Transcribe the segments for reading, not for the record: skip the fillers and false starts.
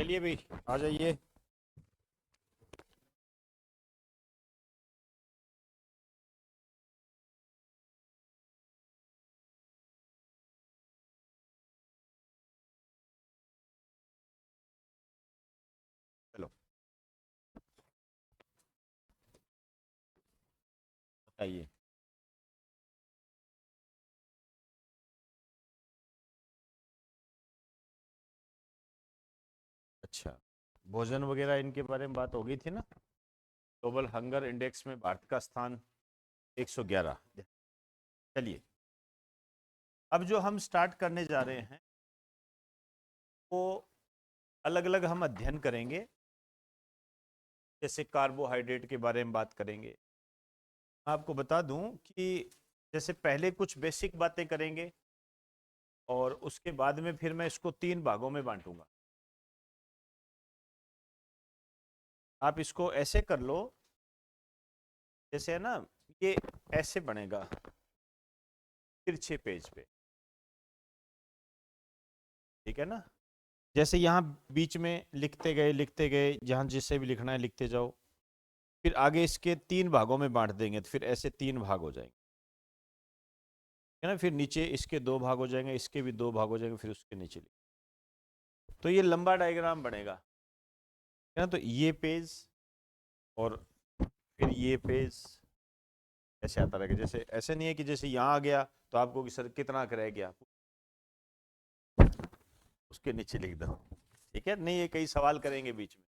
चलिए भाई, आ जाइए। चलो, बताइए। अच्छा, भोजन वगैरह इनके बारे में बात हो गई थी ना। ग्लोबल हंगर इंडेक्स में भारत का स्थान 111। चलिए, अब जो हम स्टार्ट करने जा रहे हैं वो अलग अलग हम अध्ययन करेंगे। जैसे कार्बोहाइड्रेट के बारे में बात करेंगे। मैं आपको बता दूं कि जैसे पहले कुछ बेसिक बातें करेंगे और उसके बाद में फिर मैं इसको 3 भागों में बांटूंगा। आप इसको ऐसे कर लो, जैसे है ना, ये ऐसे बनेगा तिरछे पेज पे। ठीक है ना। जैसे यहाँ बीच में लिखते गए, जहाँ जिससे भी लिखना है लिखते जाओ। फिर आगे इसके 3 भागों में बांट देंगे तो फिर ऐसे 3 भाग हो जाएंगे, है ना। फिर नीचे इसके 2 भाग हो जाएंगे, इसके भी 2 भाग हो जाएंगे, फिर उसके नीचे तो ये लंबा डायग्राम बनेगा, है ना। तो ये पेज और फिर ये पेज ऐसे आता रहेगा। जैसे ऐसे नहीं है कि जैसे यहाँ आ गया तो आपको कि सर कितना का रह गया, उसके नीचे लिख दो। ठीक है, नहीं ये कई सवाल करेंगे बीच में,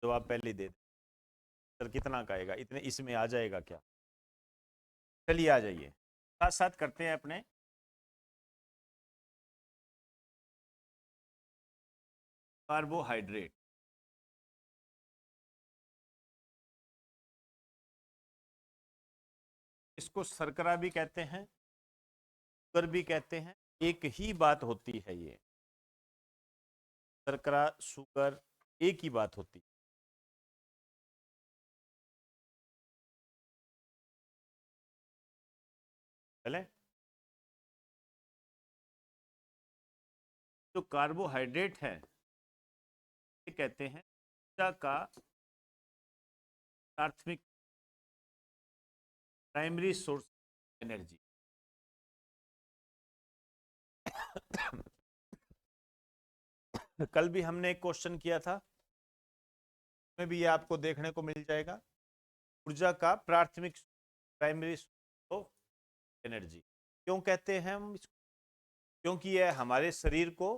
तो आप पहले ही दे दें, सर कितना का आएगा, इतने इसमें आ जाएगा क्या। चलिए आ जाइए, साथ साथ करते हैं अपने। कार्बोहाइड्रेट, इसको शर्करा भी कहते हैं, शुगर भी कहते हैं। एक ही बात होती है ये, शर्करा शुगर एक ही बात होती है। चले, जो कार्बोहाइड्रेट है ये कहते हैं ऊर्जा का प्राथमिक, प्राइमरी सोर्स एनर्जी। कल भी हमने एक क्वेश्चन किया था, उसमें भी ये आपको देखने को मिल जाएगा। ऊर्जा का प्राथमिक, प्राइमरी सोर्स ऑफ एनर्जी। क्यों कहते हैं हम इसको? क्योंकि यह हमारे शरीर को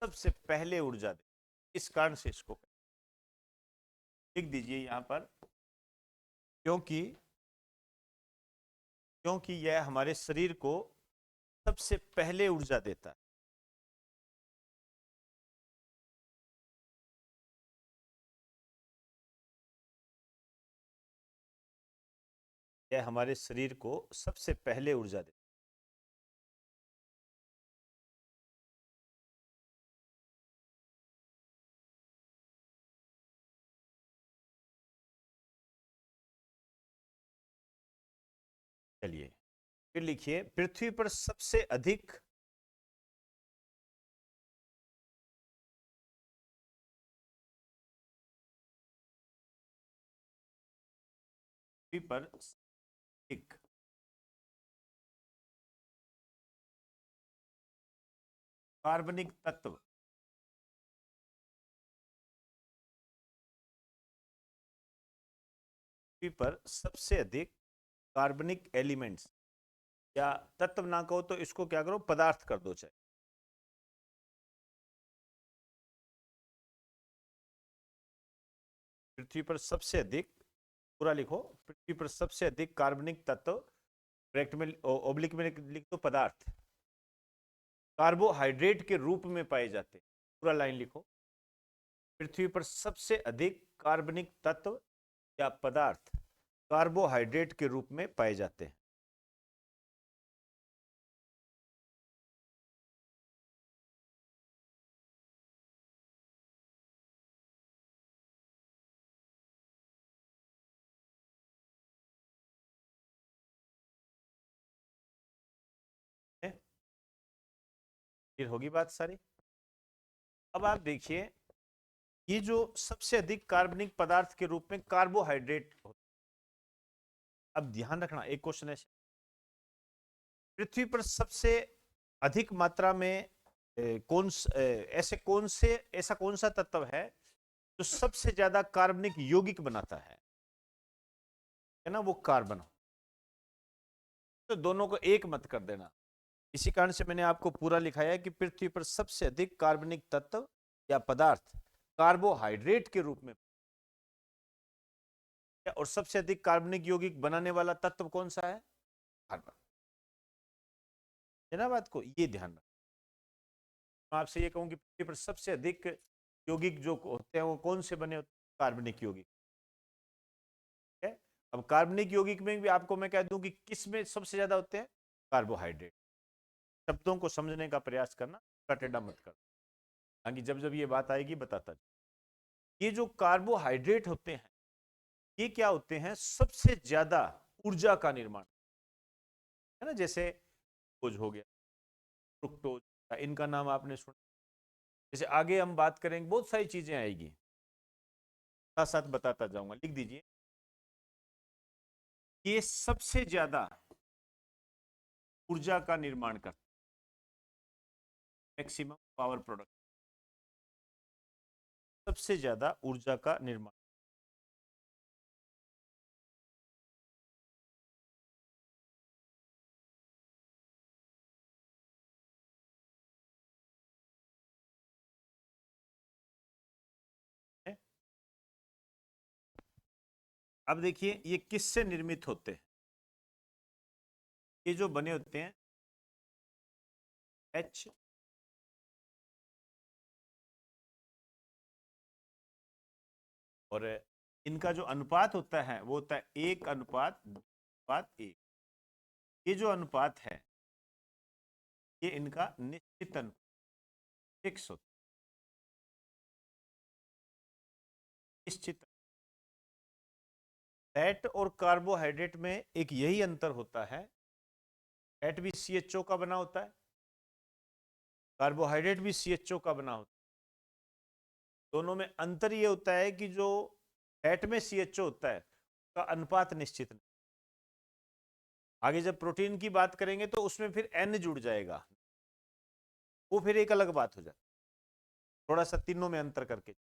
सबसे पहले ऊर्जा दे, इस कारण से इसको लिख दीजिए यहां पर। क्योंकि क्योंकि यह हमारे शरीर को सबसे पहले ऊर्जा देता है। यह हमारे शरीर को सबसे पहले ऊर्जा देता है। चलिए फिर लिखिए, पृथ्वी पर सबसे अधिक, पृथ्वी पर एक कार्बनिक तत्व, पृथ्वी पर सबसे अधिक कार्बनिक एलिमेंट्स, या तत्व ना कहो तो इसको क्या करो, पदार्थ कर दो चाहे। पृथ्वी पर सबसे अधिक, पूरा लिखो, पृथ्वी पर सबसे अधिक कार्बनिक तत्व, ब्रैकेट में ओब्लिक में लिख दो पदार्थ, कार्बोहाइड्रेट के रूप में पाए जाते हैं। पूरा लाइन लिखो, पृथ्वी पर सबसे अधिक कार्बनिक तत्व या पदार्थ कार्बोहाइड्रेट के रूप में पाए जाते हैं। फिर होगी बात सारी। अब आप देखिए, ये जो सबसे अधिक कार्बनिक पदार्थ के रूप में कार्बोहाइड्रेट होता है। अब ध्यान रखना, एक क्वेश्चन है, पृथ्वी पर सबसे अधिक मात्रा में ऐसा कौन सा तत्व है जो सबसे ज्यादा कार्बनिक यौगिक बनाता है ना, वो कार्बन। तो दोनों को एक मत कर देना। इसी कारण से मैंने आपको पूरा लिखाया है कि पृथ्वी पर सबसे अधिक कार्बनिक तत्व या पदार्थ कार्बोहाइड्रेट के रूप में, और सबसे अधिक कार्बनिक यौगिक बनाने वाला तत्व कौन सा है? कार्बन। है ना बात को, ये ध्यान रखना। मैं आपसे ये कहूं कि पृथ्वी पर सबसे अधिक यौगिक जो होते हैं वो कौन से बने होते हैं? कार्बनिक यौगिक है। अब कार्बनिक यौगिक में भी आपको मैं कह दूं कि किस में सबसे ज्यादा होते हैं? कार्बोहाइड्रेट। शब्दों को समझने का प्रयास करना, टेढ़ा मत कर। हाँ, जब जब ये बात आएगी बताता। ये जो कार्बोहाइड्रेट होते हैं, ये क्या होते हैं? सबसे ज्यादा ऊर्जा का निर्माण, है ना। जैसे ग्लूकोज हो गया, फ्रुक्टोज, इनका नाम आपने सुना। जैसे आगे हम बात करेंगे, बहुत सारी चीजें आएगी, साथ साथ बताता जाऊंगा, लिख दीजिए। ये सबसे ज्यादा ऊर्जा का निर्माण करता है, मैक्सिमम पावर प्रोडक्ट, सबसे ज्यादा ऊर्जा का निर्माण। है। अब देखिए ये किससे निर्मित होते हैं? ये जो बने होते हैं एच, और इनका जो अनुपात होता है वो होता है 1:2:1। ये जो अनुपात है, ये इनका निश्चित अनुपात, फिक्स होता है, निश्चित। फैट और कार्बोहाइड्रेट में एक यही अंतर होता है, फैट भी CHO का बना होता है, कार्बोहाइड्रेट भी CHO का बना होता है। दोनों में अंतर ये होता है कि जो फैट में CHO होता है उसका अनुपात निश्चित नहीं। आगे जब प्रोटीन की बात करेंगे तो उसमें फिर N जुड़ जाएगा, वो फिर एक अलग बात हो जाती है। थोड़ा सा तीनों में अंतर करके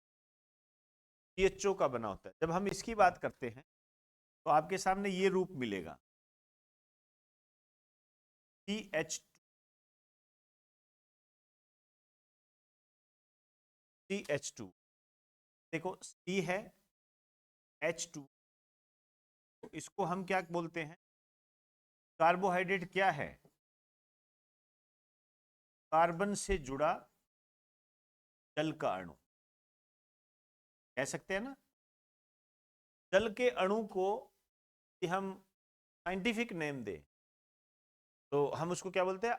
CHO का बना होता है। जब हम इसकी बात करते हैं तो आपके सामने ये रूप मिलेगा, CH2। देखो C है, H2, तो इसको हम क्या बोलते हैं? कार्बोहाइड्रेट क्या है? कार्बन से जुड़ा जल का अणु, कह सकते हैं ना। जल के अणु को कि हम साइंटिफिक नेम दे तो हम उसको क्या बोलते हैं?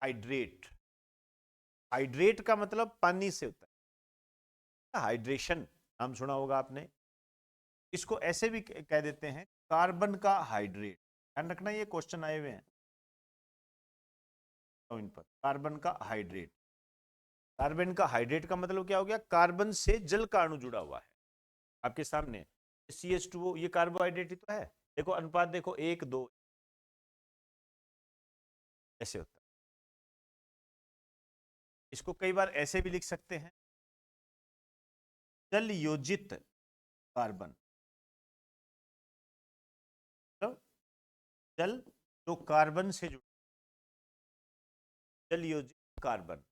हाइड्रेट। हाइड्रेट का मतलब पानी से होता है, हाइड्रेशन नाम सुना होगा आपने। इसको ऐसे भी कह देते हैं कार्बन का हाइड्रेट। ध्यान रखना, ये क्वेश्चन आए हुए हैं तो इन पर। कार्बन का हाइड्रेट, कार्बन का हाइड्रेट का मतलब क्या हो गया? कार्बन से जल का अणु जुड़ा हुआ है। आपके सामने CH2O, ये कार्बोहाइड्रेट ही तो है। देखो अनुपात, देखो 1:2, ऐसे होता है। इसको कई बार ऐसे भी लिख सकते हैं, जल योजित कार्बन। तो जल जो कार्बन से जुड़ा, जल योजित कार्बन।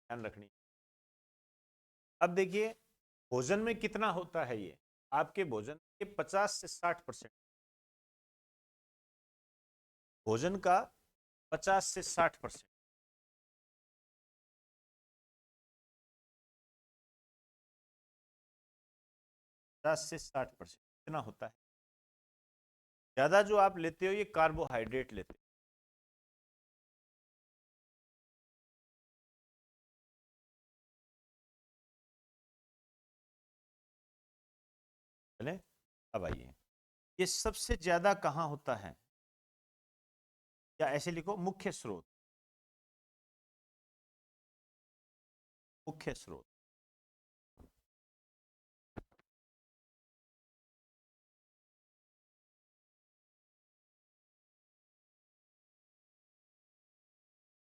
ध्यान रखनी। अब देखिए भोजन में कितना होता है ये? आपके भोजन के 50 से 60%, भोजन का 50 से 60%, 50 से 60% कितना होता है? ज्यादा जो आप लेते हो ये कार्बोहाइड्रेट लेते हो। अब आइए, ये सबसे ज्यादा कहाँ होता है, या ऐसे लिखो मुख्य स्रोत, मुख्य स्रोत।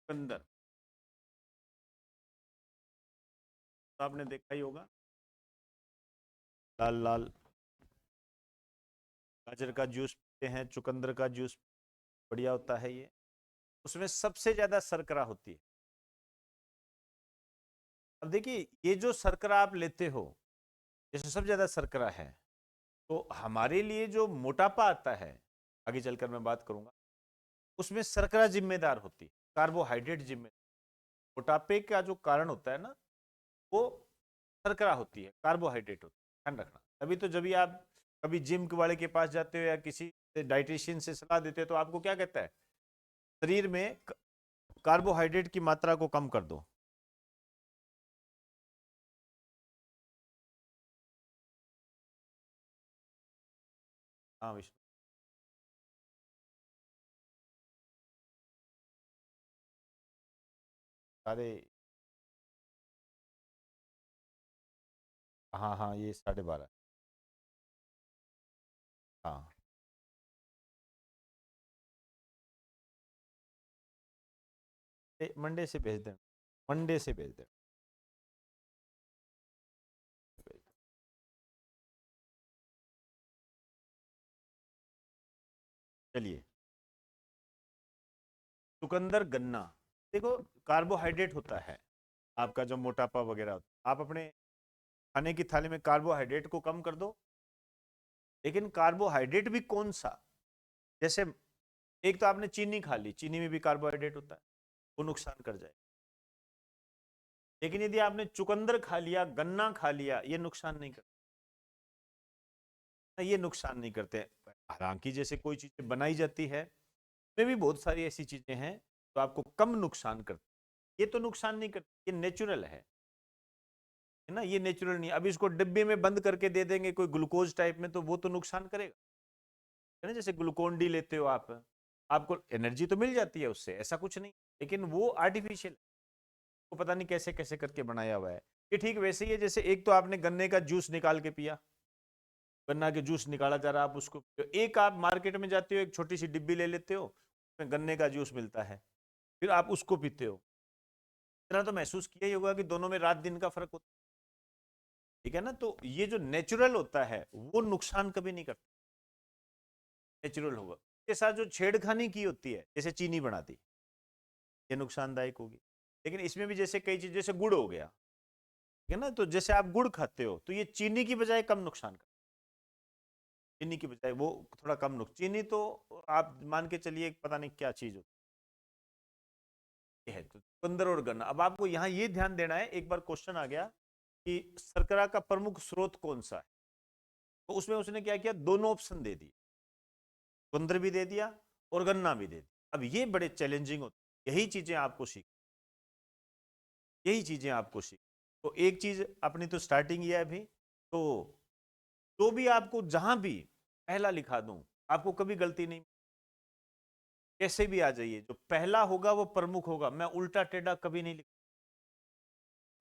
चुकंदर तो आपने देखा ही होगा, लाल लाल, गाजर का जूस पीते हैं, चुकंदर का जूस बढ़िया होता है ये। उसमें सबसे ज्यादा शर्करा होती है। अब देखिए, ये जो शर्करा आप लेते हो, जैसे सबसे ज्यादा शर्करा है, तो हमारे लिए जो मोटापा आता है, आगे चलकर मैं बात करूंगा, उसमें शर्करा जिम्मेदार होती है, कार्बोहाइड्रेट जिम्मेदार। मोटापे का जो कारण होता है ना, वो शर्करा होती है, कार्बोहाइड्रेट होती है, ध्यान रखना। तभी तो जब भी आप कभी जिम वाले के पास जाते हो या किसी डाइटिशियन से सलाह देते हो, तो आपको क्या कहता है, शरीर में कार्बोहाइड्रेट की मात्रा को कम कर दो। हाँ विष्णु। सारे, हाँ हाँ, ये 12:30। हाँ, मंडे से भेज दें, मंडे से भेज दें। चलिए, चुकंदर गन्ना, देखो कार्बोहाइड्रेट होता है आपका, जो मोटापा वगैरह होता है, आप अपने खाने की थाली में कार्बोहाइड्रेट को कम कर दो। लेकिन कार्बोहाइड्रेट भी कौन सा, जैसे एक तो आपने चीनी खा ली, चीनी में भी कार्बोहाइड्रेट होता है, वो नुकसान कर जाए। लेकिन यदि आपने चुकंदर खा लिया, गन्ना खा लिया, ये नुकसान नहीं करता, ये नुकसान नहीं करते। हालांकि जैसे कोई चीजें बनाई जाती है, में भी बहुत सारी ऐसी चीजें हैं तो आपको कम नुकसान करती, ये तो नुकसान नहीं करती, ये नेचुरल है ना, ये नेचुरल नहीं। अब इसको डिब्बे में बंद करके दे देंगे कोई ग्लूकोज टाइप में, तो वो तो नुकसान करेगा, है ना। जैसे ग्लूकोन डी लेते हो आप, आपको एनर्जी तो मिल जाती है उससे, ऐसा कुछ नहीं, लेकिन वो आर्टिफिशियल, वो पता नहीं कैसे कैसे करके बनाया हुआ है। ये ठीक वैसे ही है, जैसे एक तो आपने गन्ने का जूस निकाल के पिया, गन्ना के जूस निकाला जा रहा है, आप उसको, एक आप मार्केट में जाते हो, एक छोटी सी डिब्बी ले लेते हो, उसमें गन्ने का जूस मिलता है, फिर आप उसको पीते हो। इतना तो महसूस किया ही होगा कि दोनों में रात दिन का फर्क होता है, ठीक है ना। तो ये जो नेचुरल होता है वो नुकसान कभी नहीं करता, नेचुरल होगा। इसके साथ जो छेड़खानी की होती है, जैसे चीनी बना दी, ये नुकसानदायक होगी। लेकिन इसमें भी जैसे कई चीज, जैसे गुड़ हो गया, ठीक है ना, तो जैसे आप गुड़ खाते हो, तो ये चीनी की बजाय कम नुकसान करता है, चीनी की बजाय वो थोड़ा कम नुकसान। चीनी तो आप मान के चलिए पता नहीं क्या चीज होती है। तो चुकंदर और गन्ना, अब आपको यहाँ ये ध्यान देना है, एक बार क्वेश्चन आ गया कि शर्करा का प्रमुख स्रोत कौन सा है, तो उसमें उसने क्या किया, दोनों ऑप्शन दे दिए, चुकंदर भी दे दिया और गन्ना भी दे दिया। अब ये बड़े चैलेंजिंग होते, यही चीजें आपको सीख, यही चीजें आपको सीख। तो एक चीज अपनी तो स्टार्टिंग ये है अभी, तो जो भी आपको जहां भी पहला लिखा दूं, आपको कभी गलती नहीं, कैसे भी आ जाइए, जो पहला होगा वो प्रमुख होगा। मैं उल्टा टेढ़ा कभी नहीं लिखा,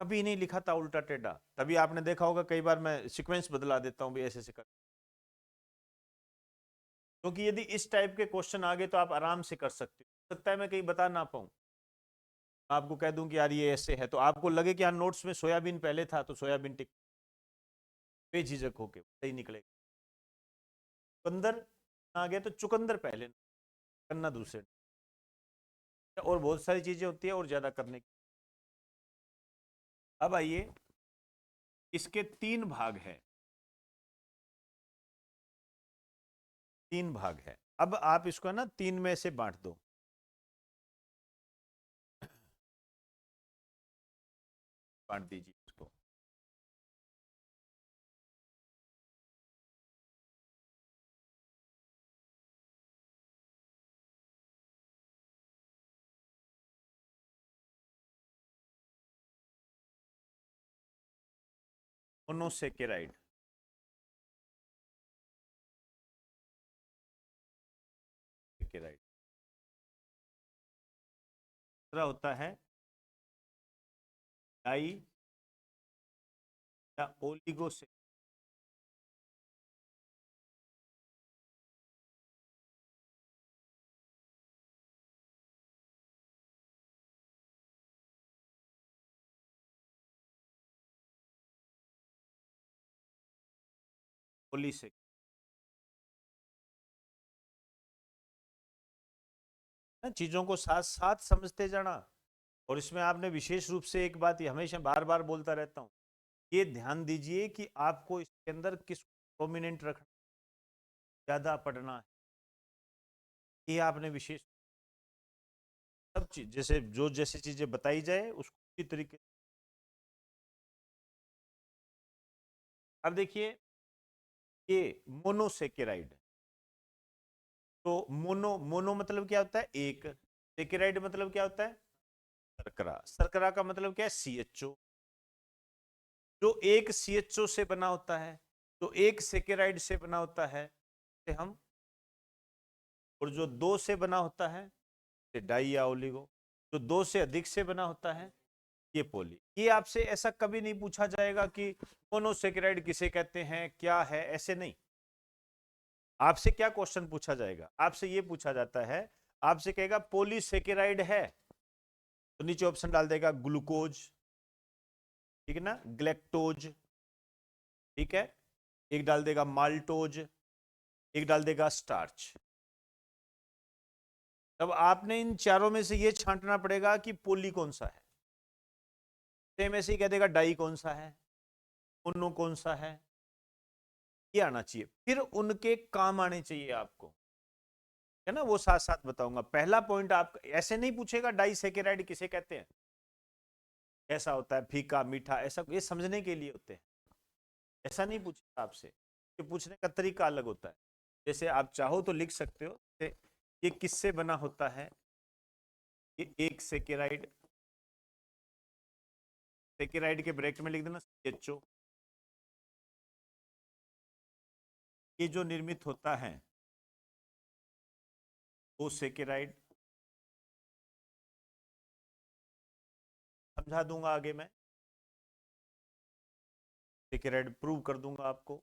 कभी नहीं लिखा था उल्टा टेढ़ा। तभी आपने देखा होगा कई बार मैं सीक्वेंस बदला देता हूं भी, ऐसे ऐसे कर, क्योंकि यदि इस टाइप के क्वेश्चन आ गए तो आप आराम से कर सकते हो। सकता है मैं कहीं बता ना पाऊं, आपको कह दूं कि यार ये ऐसे है, तो आपको लगे कि यार नोट्स में सोयाबीन पहले था, तो सोयाबीन टिक, बेझिझक होके सही निकलेगा। चुकंदर आ गया तो चुकंदर पहले, करना दूसरे, और बहुत सारी चीजें होती है और ज्यादा करने की। अब आइए, इसके तीन भाग हैं, तीन भाग है। अब आप इसको ना तीन में से बांट दो, बांट दीजिए इसको। मोनोसेकेराइड, दूसरा होता है डाई या ओलिगोसेकेराइड। पॉलीसेकेराइड चीजों को साथ साथ समझते जाना। और इसमें आपने विशेष रूप से एक बात, ये हमेशा बार बार बोलता रहता हूं, ये ध्यान दीजिए कि आपको इसके अंदर किस प्रोमिनेंट रखना, ज्यादा पढ़ना है, ये आपने विशेष सब चीज जैसे जो जैसी चीजें बताई जाए उसको उसी तरीके। अब देखिए ये मोनोसेकेराइड। तो मोनो मोनो मतलब क्या होता है एक, सेकेराइड मतलब क्या होता है शर्करा। शर्करा का मतलब क्या है CHO। जो एक CHO से बना होता है, जो एक सेकेराइड से बना होता है से हम, और जो दो से बना होता है से डाई या ओलिगो, जो दो से अधिक से बना होता है ये पोली। ये आपसे ऐसा कभी नहीं पूछा जाएगा कि मोनोसेकेराइड किसे कहते हैं क्या है, ऐसे नहीं। आपसे क्या क्वेश्चन पूछा जाएगा, आपसे ये पूछा जाता है, आपसे कहेगा पॉलीसेकेराइड है तो नीचे ऑप्शन डाल देगा ग्लूकोज, ठीक है ना, ग्लैक्टोज, ठीक है, एक डाल देगा माल्टोज, एक डाल देगा स्टार्च। तब आपने इन चारों में से ये छांटना पड़ेगा कि पोली कौन सा है। सेम ऐसे ही कह देगा डाई कौन सा है, मोनो कौन सा है, ये आना चाहिए, फिर उनके काम आने चाहिए आपको, है ना, वो साथ साथ बताऊंगा। पहला पॉइंट आप ऐसे नहीं पूछेगा डाइसेकेराइड किसे कहते हैं, ऐसा होता है फीका मीठा, ऐसा ये समझने के लिए होते हैं, ऐसा नहीं पूछेगा आपसे, ये पूछने का तरीका अलग होता है। जैसे आप चाहो तो लिख सकते हो, ये किससे बना होता है, ये एक सेकेराइड, सेकेराइड के ब्रैकेट में लिख देना CHO। ये जो निर्मित होता है वो सेकेराइड, समझा दूंगा आगे मैं, सेकेराइड प्रूव कर दूंगा आपको,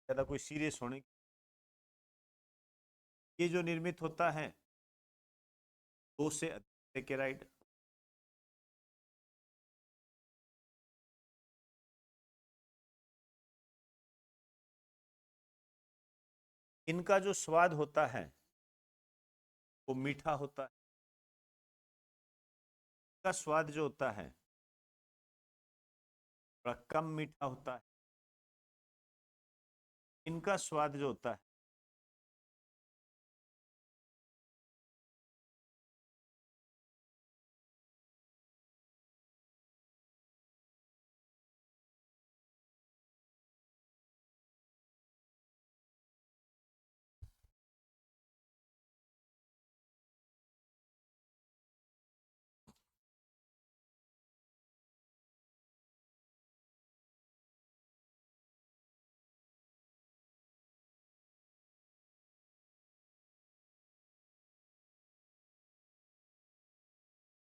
ज्यादा कोई सीरियस होने। ये जो निर्मित होता है दो से अधिक सेकेराइड, इनका जो स्वाद होता है वो मीठा होता है, इसका स्वाद जो होता है थोड़ा कम मीठा होता है, इनका स्वाद जो होता है,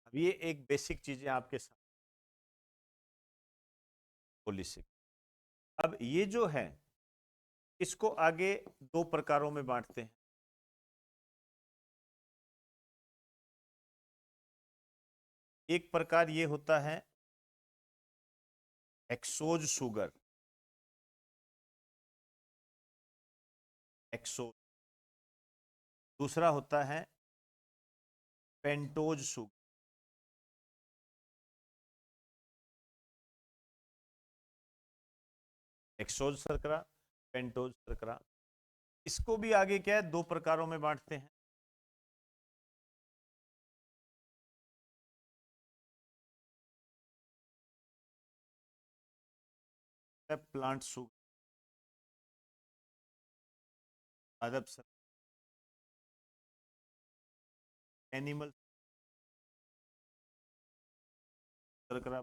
अब ये एक बेसिक चीजें आपके साथ पॉलिसी। अब ये जो है इसको आगे दो प्रकारों में बांटते हैं। एक प्रकार ये होता है एक्सोज शुगर, एक्सोज। दूसरा होता है पेंटोज शुगर। एक्सोज शर्करा, पेंटोज शर्करा। इसको भी आगे क्या है दो प्रकारों में बांटते हैं। प्लांट शुगर, अदब एनिमल शर्करा।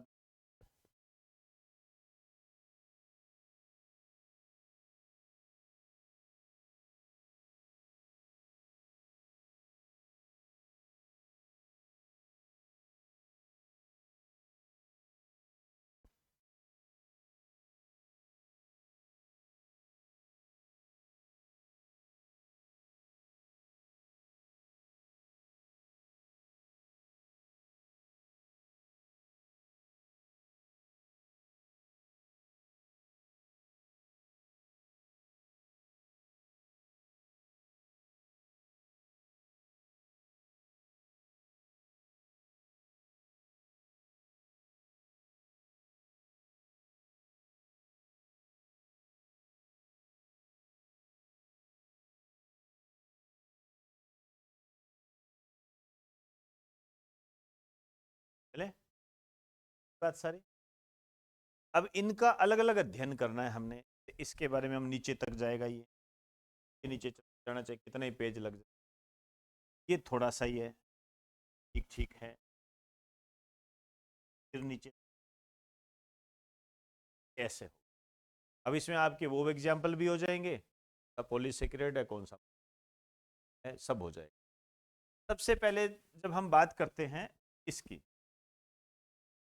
बात सारी। अब इनका अलग अलग अध्ययन करना है हमने, इसके बारे में हम नीचे तक जाएगा, ये नीचे जाना चाहिए, कितना ही पेज लग जाए, ये थोड़ा सा ही है, ठीक ठीक है, फिर नीचे ऐसे हो। अब इसमें आपके वो एग्जाम्पल भी हो जाएंगे, पुलिस सीक्रेट है, कौन सा है, सब हो जाएगा। सबसे पहले जब हम बात करते हैं इसकी,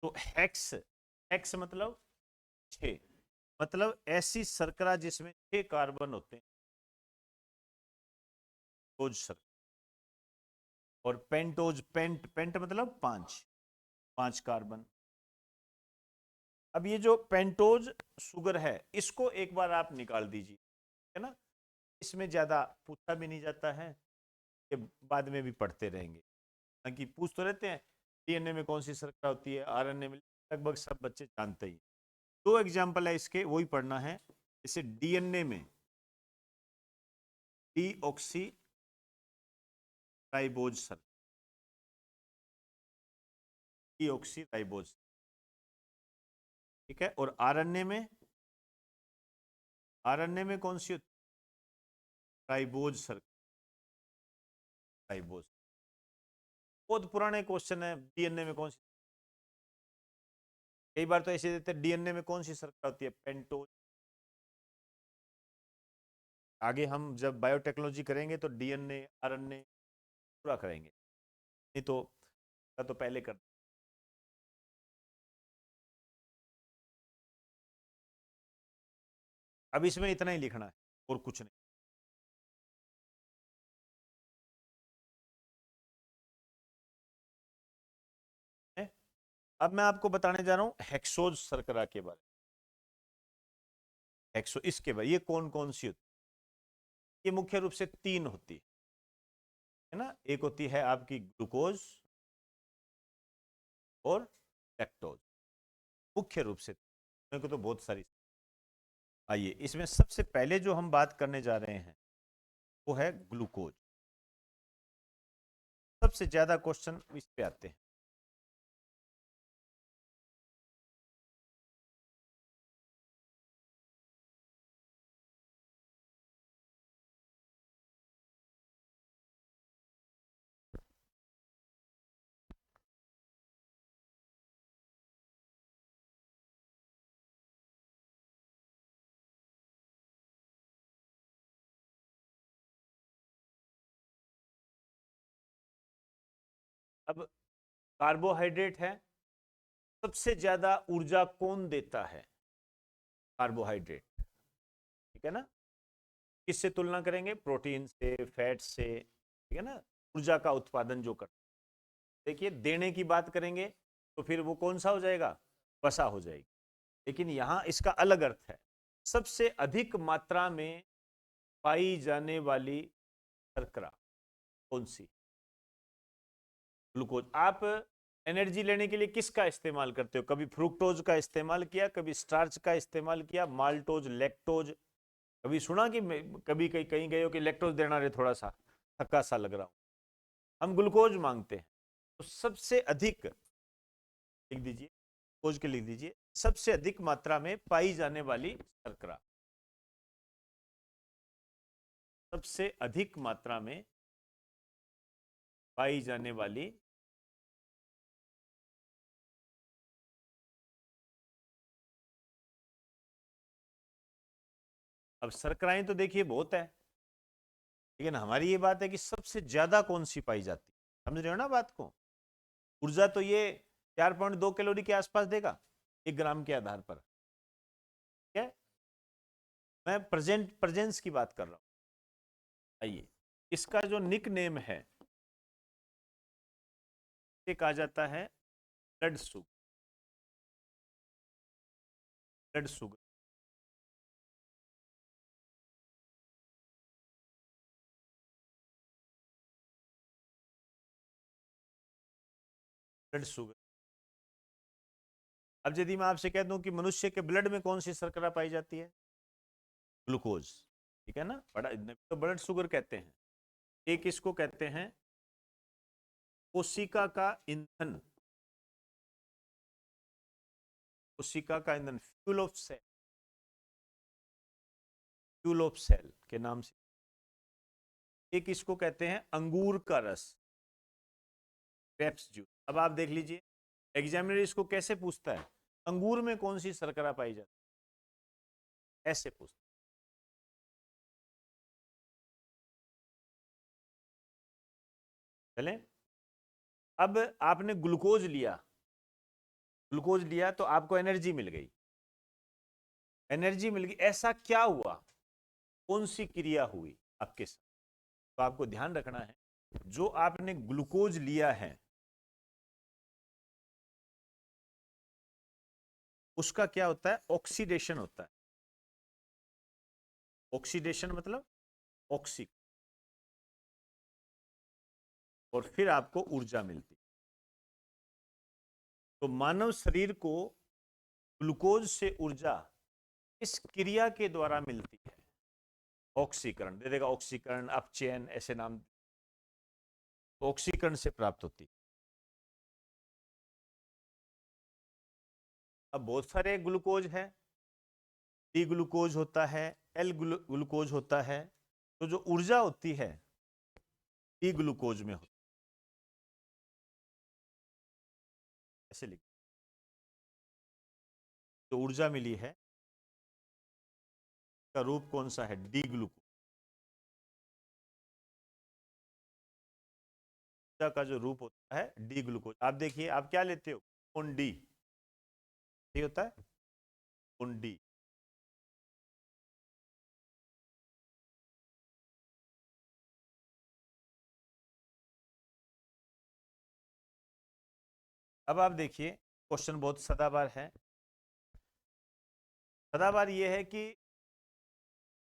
तो हेक्स, हेक्स मतलब 6, मतलब ऐसी शर्करा जिसमें 6 कार्बन होते हैं, टोज शर्करा। और पेंटोज, पेंट मतलब 5 कार्बन। अब ये जो पेंटोज शुगर है, इसको एक बार आप निकाल दीजिए, है ना। इसमें ज्यादा पूछा भी नहीं जाता है, ये बाद में भी पढ़ते रहेंगे, क्योंकि पूछ तो रहते हैं डीएनए में कौन सी शर्करा होती है, आरएनए में लगभग सब बच्चे जानते ही। 2 एग्जाम्पल है इसके, वही पढ़ना है। जैसे डीएनए में डीऑक्सी राइबोज शर्करा, डीऑक्सी राइबोज, ठीक है। और आरएनए में, आरएनए में कौन सी होती है, राइबोज शर्करा, राइबोज। बहुत पुराने क्वेश्चन है, डीएनए में कौन सी, कई बार तो ऐसे देते हैं डीएनए में कौन सी शर्करा होती है, पेंटोज। आगे हम जब बायोटेक्नोलॉजी करेंगे तो डीएनए आरएनए पूरा करेंगे, नहीं तो पहले कर। अब इसमें इतना ही लिखना है और कुछ नहीं। है? अब मैं आपको बताने जा रहा हूं हेक्सोज शर्करा के बारे में। हेक्सो, इसके बारे, ये कौन कौन सी होती है, ये मुख्य रूप से 3 होती है ना। एक होती है आपकी ग्लूकोज और लैक्टोज, मुख्य रूप से, मेरे को तो बहुत सारी। आइए, इसमें सबसे पहले जो हम बात करने जा रहे हैं वो है ग्लूकोज। सबसे ज्यादा क्वेश्चन इस पे आते हैं। अब कार्बोहाइड्रेट है, सबसे ज्यादा ऊर्जा कौन देता है, कार्बोहाइड्रेट, ठीक है ना। किससे तुलना करेंगे, प्रोटीन से, फैट से, ठीक है ना। ऊर्जा का उत्पादन जो कर, देखिए देने की बात करेंगे तो फिर वो कौन सा हो जाएगा, वसा हो जाएगी। लेकिन यहां इसका अलग अर्थ है, सबसे अधिक मात्रा में पाई जाने वाली शर्करा कौन सी, ग्लूकोज। आप एनर्जी लेने के लिए किसका इस्तेमाल करते हो, कभी फ्रुक्टोज का इस्तेमाल किया, कभी स्टार्च का इस्तेमाल किया, माल्टोज, लैक्टोज, कभी सुना कि कभी कहीं कहीं गए हो कि लैक्टोज देना रे, थोड़ा सा थका सा लग रहा हूं, हम ग्लूकोज मांगते हैं। तो सबसे अधिक लिख दीजिए, ग्लूकोज के लिख दीजिए, सबसे अधिक मात्रा में पाई जाने वाली शर्करा, सबसे अधिक मात्रा में पाई जाने वाली, अब शर्कराएं तो देखिए बहुत है, लेकिन हमारी ये बात है कि सबसे ज्यादा कौन सी पाई जाती है, समझ रहे हो ना बात को। ऊर्जा तो ये 4.2 कैलोरी के आसपास देगा 1 ग्राम के आधार पर, ठीक है। मैं प्रेजेंस की बात कर रहा हूं। आइए, इसका जो निक नेम है, ये कहा जाता है blood sugar, blood sugar, blood sugar. अब यदि मैं आपसे कह दूं कि मनुष्य के ब्लड में कौन सी शर्करा पाई जाती है, ग्लूकोज, ठीक है ना। बड़ा तो ब्लड शुगर कहते हैं। एक इसको कहते हैं कोशिका का ईंधन, कोशिका का ईंधन, fuel of cell, fuel of cell के नाम से। एक इसको कहते हैं अंगूर का रस, ग्रेप्स जूस। अब आप देख लीजिए एग्जामिनर इसको कैसे पूछता है, अंगूर में कौन सी शर्करा पाई जाती है, ऐसे पूछता है। चलें, अब आपने ग्लूकोज लिया, ग्लूकोज लिया तो आपको एनर्जी मिल गई, एनर्जी मिल गई, ऐसा क्या हुआ, कौन सी क्रिया हुई आपके साथ। तो आपको ध्यान रखना है, जो आपने ग्लूकोज लिया है उसका क्या होता है, ऑक्सीडेशन होता है। ऑक्सीडेशन मतलब ऑक्सी, और फिर आपको ऊर्जा मिलती। तो मानव शरीर को ग्लूकोज से ऊर्जा इस क्रिया के द्वारा मिलती है, ऑक्सीकरण दे देगा, ऑक्सीकरण, अपचयन, ऐसे नाम, ऑक्सीकरण से प्राप्त होती है। अब बहुत सारे ग्लूकोज है, डी ग्लूकोज होता है, एल ग्लूकोज होता है, तो जो ऊर्जा होती है डी ग्लूकोज में होती है, ऐसे लिख, तो ऊर्जा मिली है का रूप कौन सा है, डी ग्लूकोज। ऊर्जा का जो रूप होता है डी ग्लूकोज। आप देखिए आप क्या लेते हो, कौन डी, ये होता है कौन डी। अब आप देखिए क्वेश्चन बहुत सदाबहार है, सदाबहार ये है कि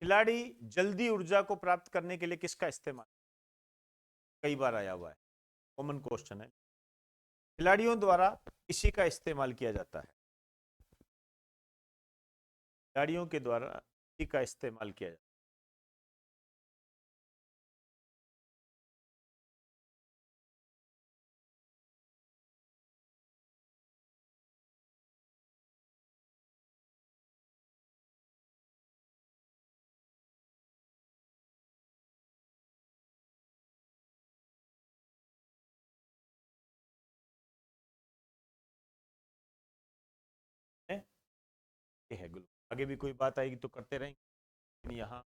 खिलाड़ी जल्दी ऊर्जा को प्राप्त करने के लिए किसका इस्तेमाल, कई बार आया हुआ है, कॉमन क्वेश्चन है, खिलाड़ियों द्वारा इसी का इस्तेमाल किया जाता है, खिलाड़ियों के द्वारा इसी का इस्तेमाल किया जाता है। ये है ग्लू, आगे भी कोई बात आएगी तो करते रहेंगे, लेकिन यहाँ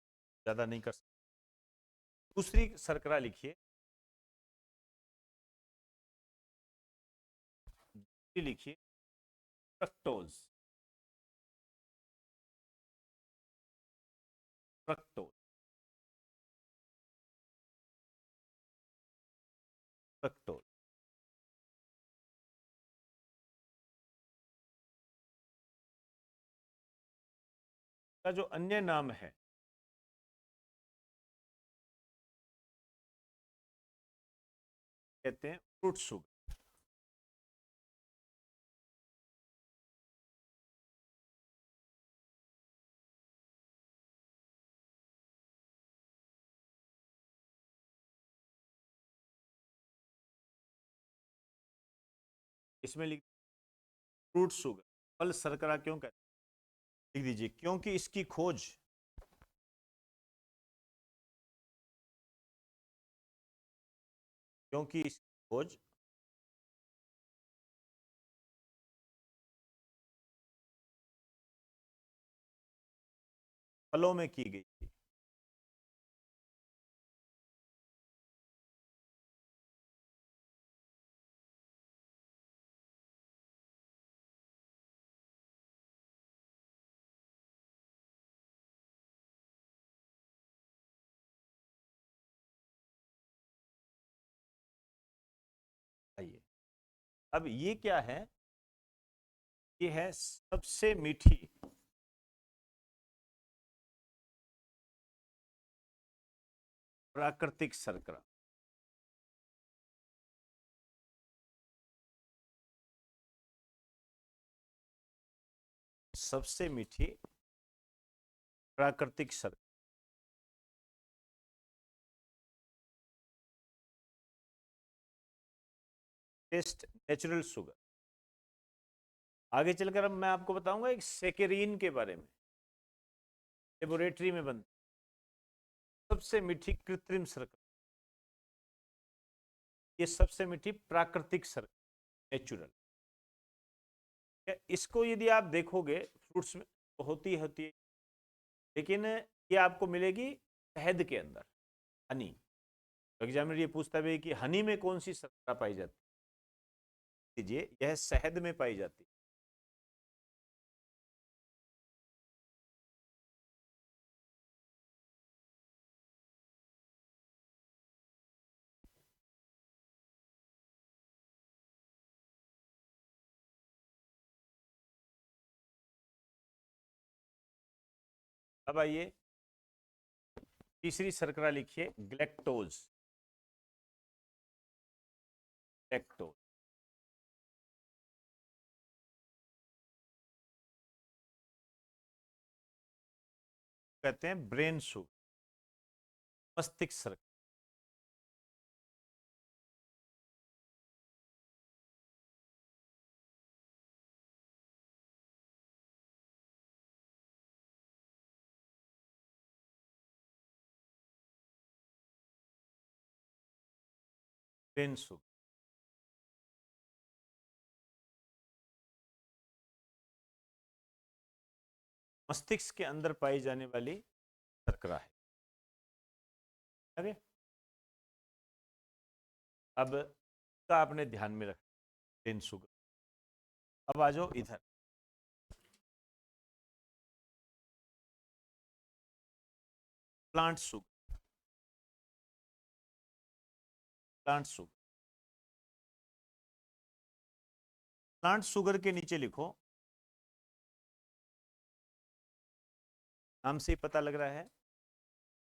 ज्यादा नहीं कर सकते। दूसरी शर्करा लिखिए, दूसरी लिखिए फ्रक्टोज, फ्रक्टोज, फ्रक्टोज का जो अन्य नाम है कहते हैं फ्रूट शुगर। इसमें लिख फ्रूट शुगर, फल शर्करा क्यों कहते हैं, लिख दीजिए क्योंकि इसकी खोज क्योंकि इसकी खोज फलों में की गई थी। आइए, अब ये क्या है, ये है सबसे मीठी प्राकृतिक शर्करा, सबसे मीठी प्राकृतिक शर्करा, टेस्ट नेचुरल शुगर। आगे चलकर अब मैं आपको बताऊंगा एक सेकेरीन के बारे में, लेबोरेटरी में बनती सबसे मीठी कृत्रिम शर्करा, ये सबसे मीठी प्राकृतिक शर्करा, नेचुरल। इसको यदि आप देखोगे फ्रूट्स में तो होती है, लेकिन ये आपको मिलेगी शहद के अंदर, हनी। एग्जामिनर ये पूछता भी है कि हनी में कौन सी शर्करा पाई जाती है, दीजिए यह शहद में पाई जाती है। अब आइए तीसरी शर्करा लिखिए, ग्लैक्टोज। ग्लैक्टोज कहते हैं ब्रेन शुगर, मस्तिष्क शर्करा। ब्रेन शुगर मस्तिष्क के अंदर पाई जाने वाली शर्करा है। अरे अब का आपने ध्यान में रखा, ब्रेन शुगर। अब आ जाओ इधर, plant sugar. Plant sugar, plant sugar के नीचे लिखो, नाम से ही पता लग रहा है,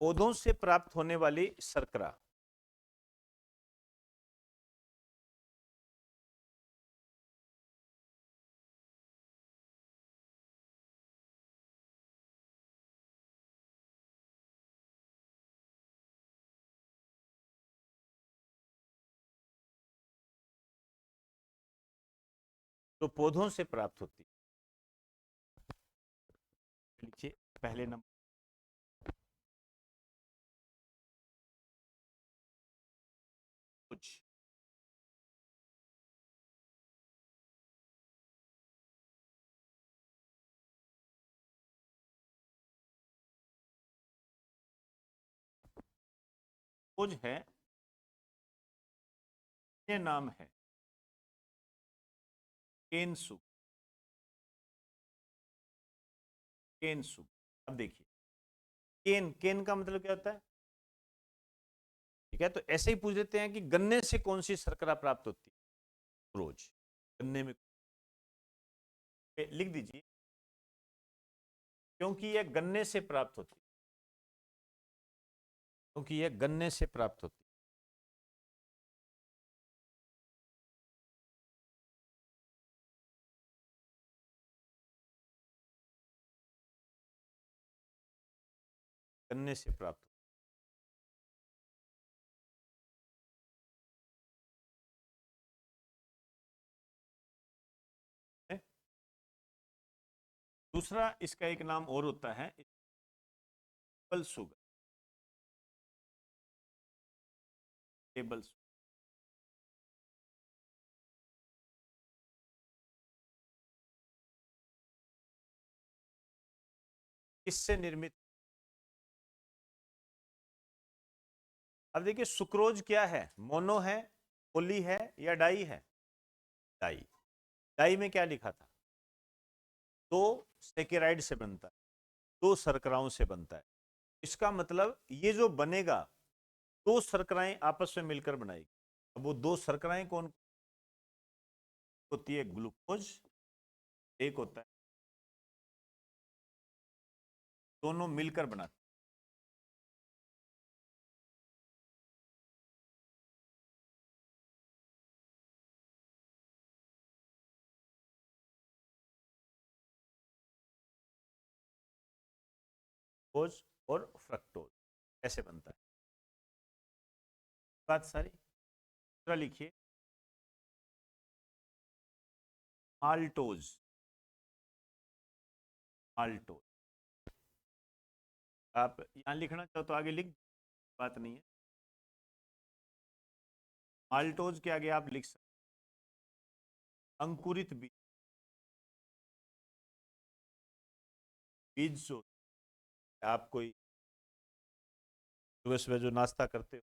पौधों से प्राप्त होने वाली शर्करा। जो पौधों से प्राप्त होती है, लिखिए पहले नंबर। कुछ कुछ है, ये नाम है केन शुगर। केन शुगर, अब देखिए केन, केन का मतलब क्या होता है, ठीक है। तो ऐसे ही पूछ लेते हैं कि गन्ने से कौन सी शर्करा प्राप्त होती है, रोज गन्ने में, लिख दीजिए क्योंकि यह गन्ने से प्राप्त होती है, क्योंकि यह गन्ने से प्राप्त होती है। गन्ने से प्राप्त होती है। दूसरा इसका एक नाम और होता है, टेबल शुगर। टेबल शुगर किससे निर्मित, अब देखिए सुक्रोज क्या है, मोनो है, पोली है या डाई है, डाई। डाई में क्या लिखा था, दो सेकेराइड से बनता है, दो शर्कराओं से बनता है। इसका मतलब ये जो बनेगा दो शर्कराएं आपस में मिलकर बनाएगी। अब वो दो शर्कराएं कौन होती है, ग्लूकोज, एक होता है, दोनों मिलकर बनाते हैं ग्लूकोज और फ्रक्टोज, ऐसे बनता है। बात सारी, दूसरा लिखिए माल्टोज, माल्टोज। आप यहाँ लिखना चाहो तो आगे लिख, बात नहीं है। माल्टोज के आगे आप लिख सकते अंकुरित बीज, बीज जो आप कोई सुबह सुबह जो नाश्ता करते हो,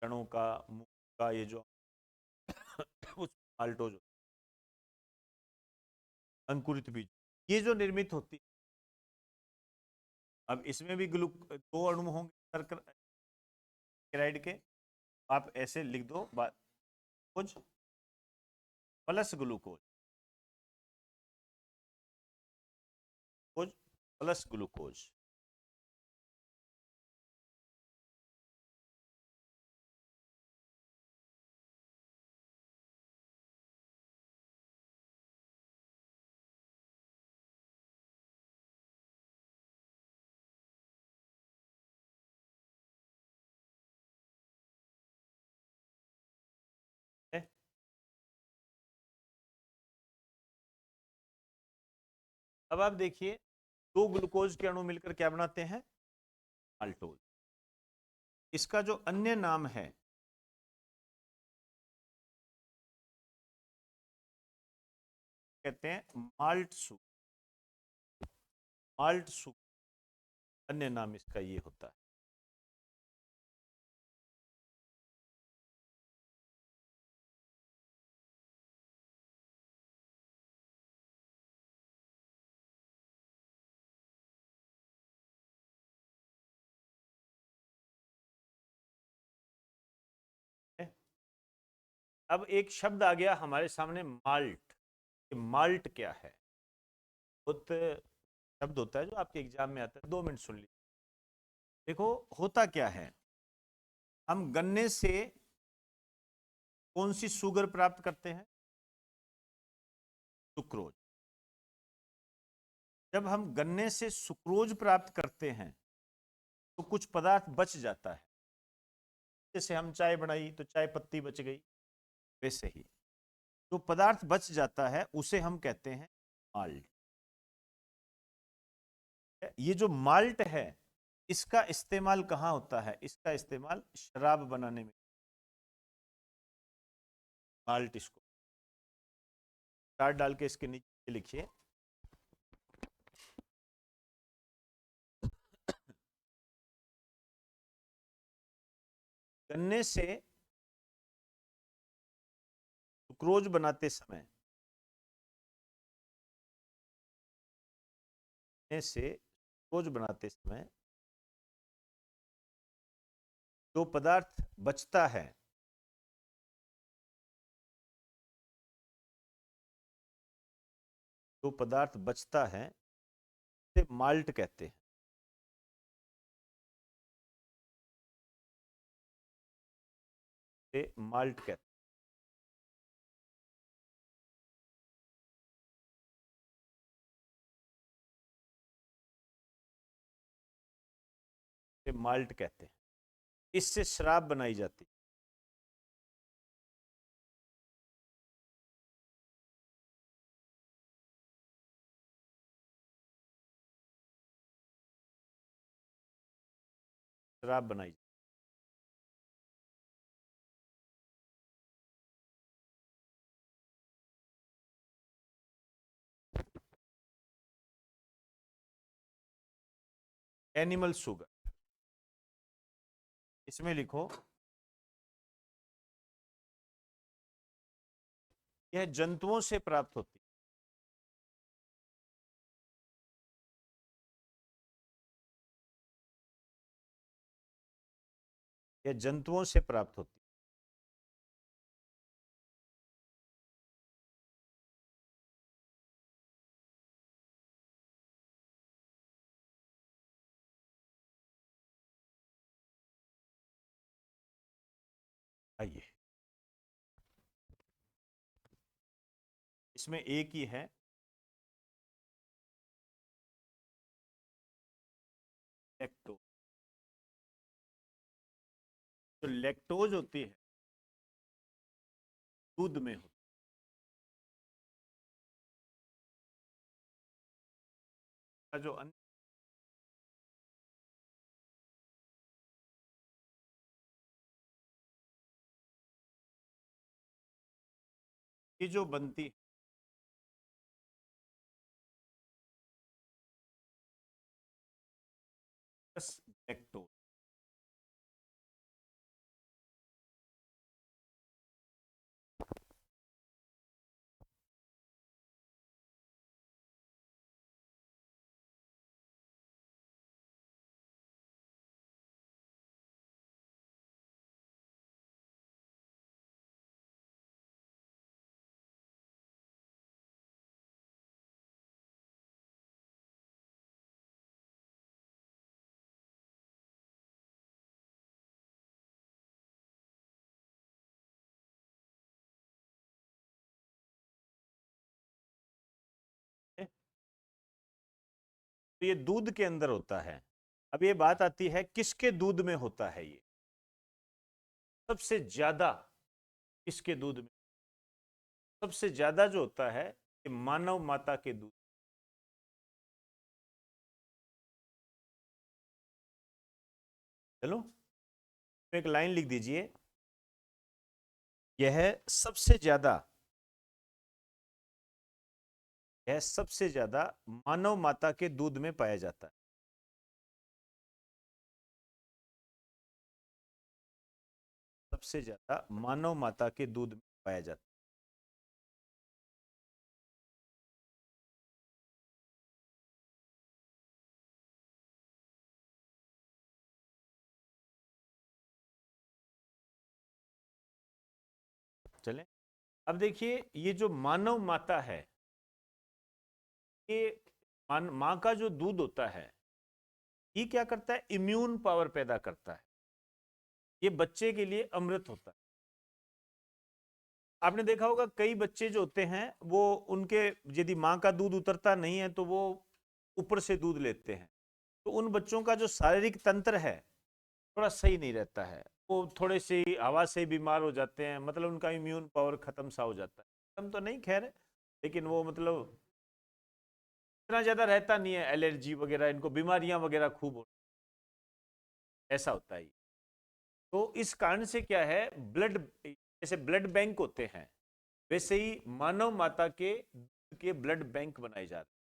चनों का, मूंग का, ये जो उस माल्टोज, अंकुरित बीज, ये जो निर्मित होती है। अब इसमें भी दो अणु होंगे सर्कराइड के, आप ऐसे लिख दो कुछ प्लस ग्लूकोज, कुछ प्लस ग्लूकोज। अब आप देखिए, दो ग्लूकोज के अणु मिलकर क्या बनाते हैं? माल्टोज। इसका जो अन्य नाम है कहते हैं माल्ट सुगर, माल्ट सुगर अन्य नाम इसका ये होता है। अब एक शब्द आ गया हमारे सामने, माल्ट। माल्ट क्या है? बहुत शब्द होता है जो आपके एग्जाम में आता है, 2 मिनट सुन लीजिए। देखो होता क्या है, हम गन्ने से कौन सी शुगर प्राप्त करते हैं? सुक्रोज। जब हम गन्ने से सुक्रोज प्राप्त करते हैं तो कुछ पदार्थ बच जाता है। जैसे हम चाय बनाई तो चाय पत्ती बच गई, वैसे ही जो पदार्थ बच जाता है उसे हम कहते हैं माल्ट। ये जो माल्ट है इसका इस्तेमाल कहाँ होता है? इसका इस्तेमाल शराब बनाने में। माल्ट, इसको स्टार डाल के इसके नीचे लिखिए, गन्ने से सुक्रोज बनाते समय, गन्ने से सुक्रोज बनाते समय जो पदार्थ बचता है जो पदार्थ बचता है उसे माल्ट कहते हैं। माल्ट कहते हैं, माल्ट कहते हैं। इससे शराब बनाई जाती है। शराब बनाई जाती है। एनिमल शुगर, इसमें लिखो यह जंतुओं से प्राप्त होती है। यह जंतुओं से प्राप्त होती है। आइए, इसमें एक ही है, लैक्टोज। जो लैक्टोज होती है दूध में होती का जो ये जो बनती लैक्टोज, तो ये दूध के अंदर होता है। अब ये बात आती है किसके दूध में होता है, ये सबसे ज्यादा किसके दूध में, सबसे ज्यादा जो होता है ये मानव माता के दूध। चलो एक लाइन लिख दीजिए, यह सबसे ज्यादा, यह सबसे ज्यादा मानव माता के दूध में पाया जाता है। सबसे ज्यादा मानव माता के दूध में पाया जाता है। चले अब देखिए, ये जो मानव माता है, ये माँ का जो दूध होता है ये क्या करता है, इम्यून पावर पैदा करता है। ये बच्चे के लिए अमृत होता है। आपने देखा होगा कई बच्चे जो होते हैं वो, उनके यदि माँ का दूध उतरता नहीं है तो वो ऊपर से दूध लेते हैं, तो उन बच्चों का जो शारीरिक तंत्र है थोड़ा सही नहीं रहता है, वो थोड़े से हवा से बीमार हो जाते हैं, मतलब उनका इम्यून पावर खत्म सा हो जाता है। खत्म तो नहीं खैर, लेकिन वो मतलब इतना ज्यादा रहता नहीं है, एलर्जी वगैरह, इनको बीमारियां वगैरह खूब हो, ऐसा होता है। तो इस कारण से क्या है, ब्लड, जैसे ब्लड बैंक होते हैं वैसे ही मानव माता के ब्लड बैंक बनाए जाते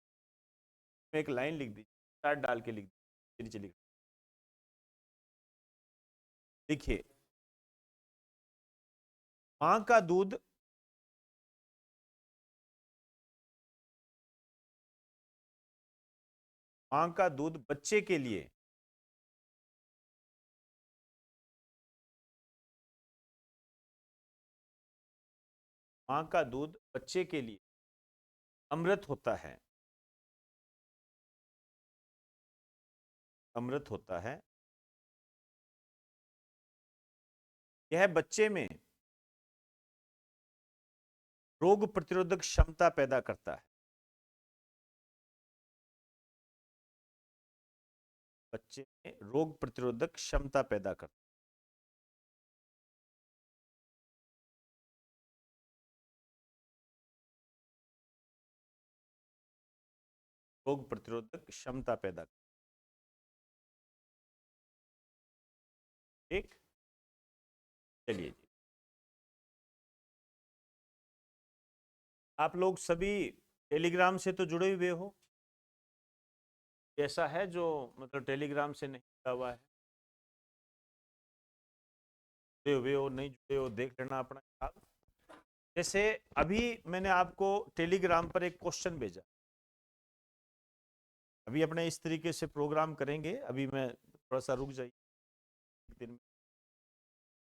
हैं। एक लाइन लिख दीजिए, चार्ट डाल के लिख दीजिए, नीचे लिख देखिए, माँ का दूध, माँ का दूध बच्चे के लिए, माँ का दूध बच्चे के लिए अमृत होता है, अमृत होता है। यह बच्चे में रोग प्रतिरोधक क्षमता पैदा करता है। बच्चे में रोग प्रतिरोधक क्षमता पैदा करता है, रोग प्रतिरोधक क्षमता पैदा करता है। ठीक, चलिए जी, आप लोग सभी टेलीग्राम से तो जुड़े हुए हो, ऐसा है जो मतलब टेलीग्राम से नहीं जुड़ा हुआ है, जुड़े हुए हो नहीं जुड़े हो देख लेना अपना ख्याल। जैसे अभी मैंने आपको टेलीग्राम पर एक क्वेश्चन भेजा, अभी अपने इस तरीके से प्रोग्राम करेंगे, अभी मैं थोड़ा सा रुक जाइए, दिन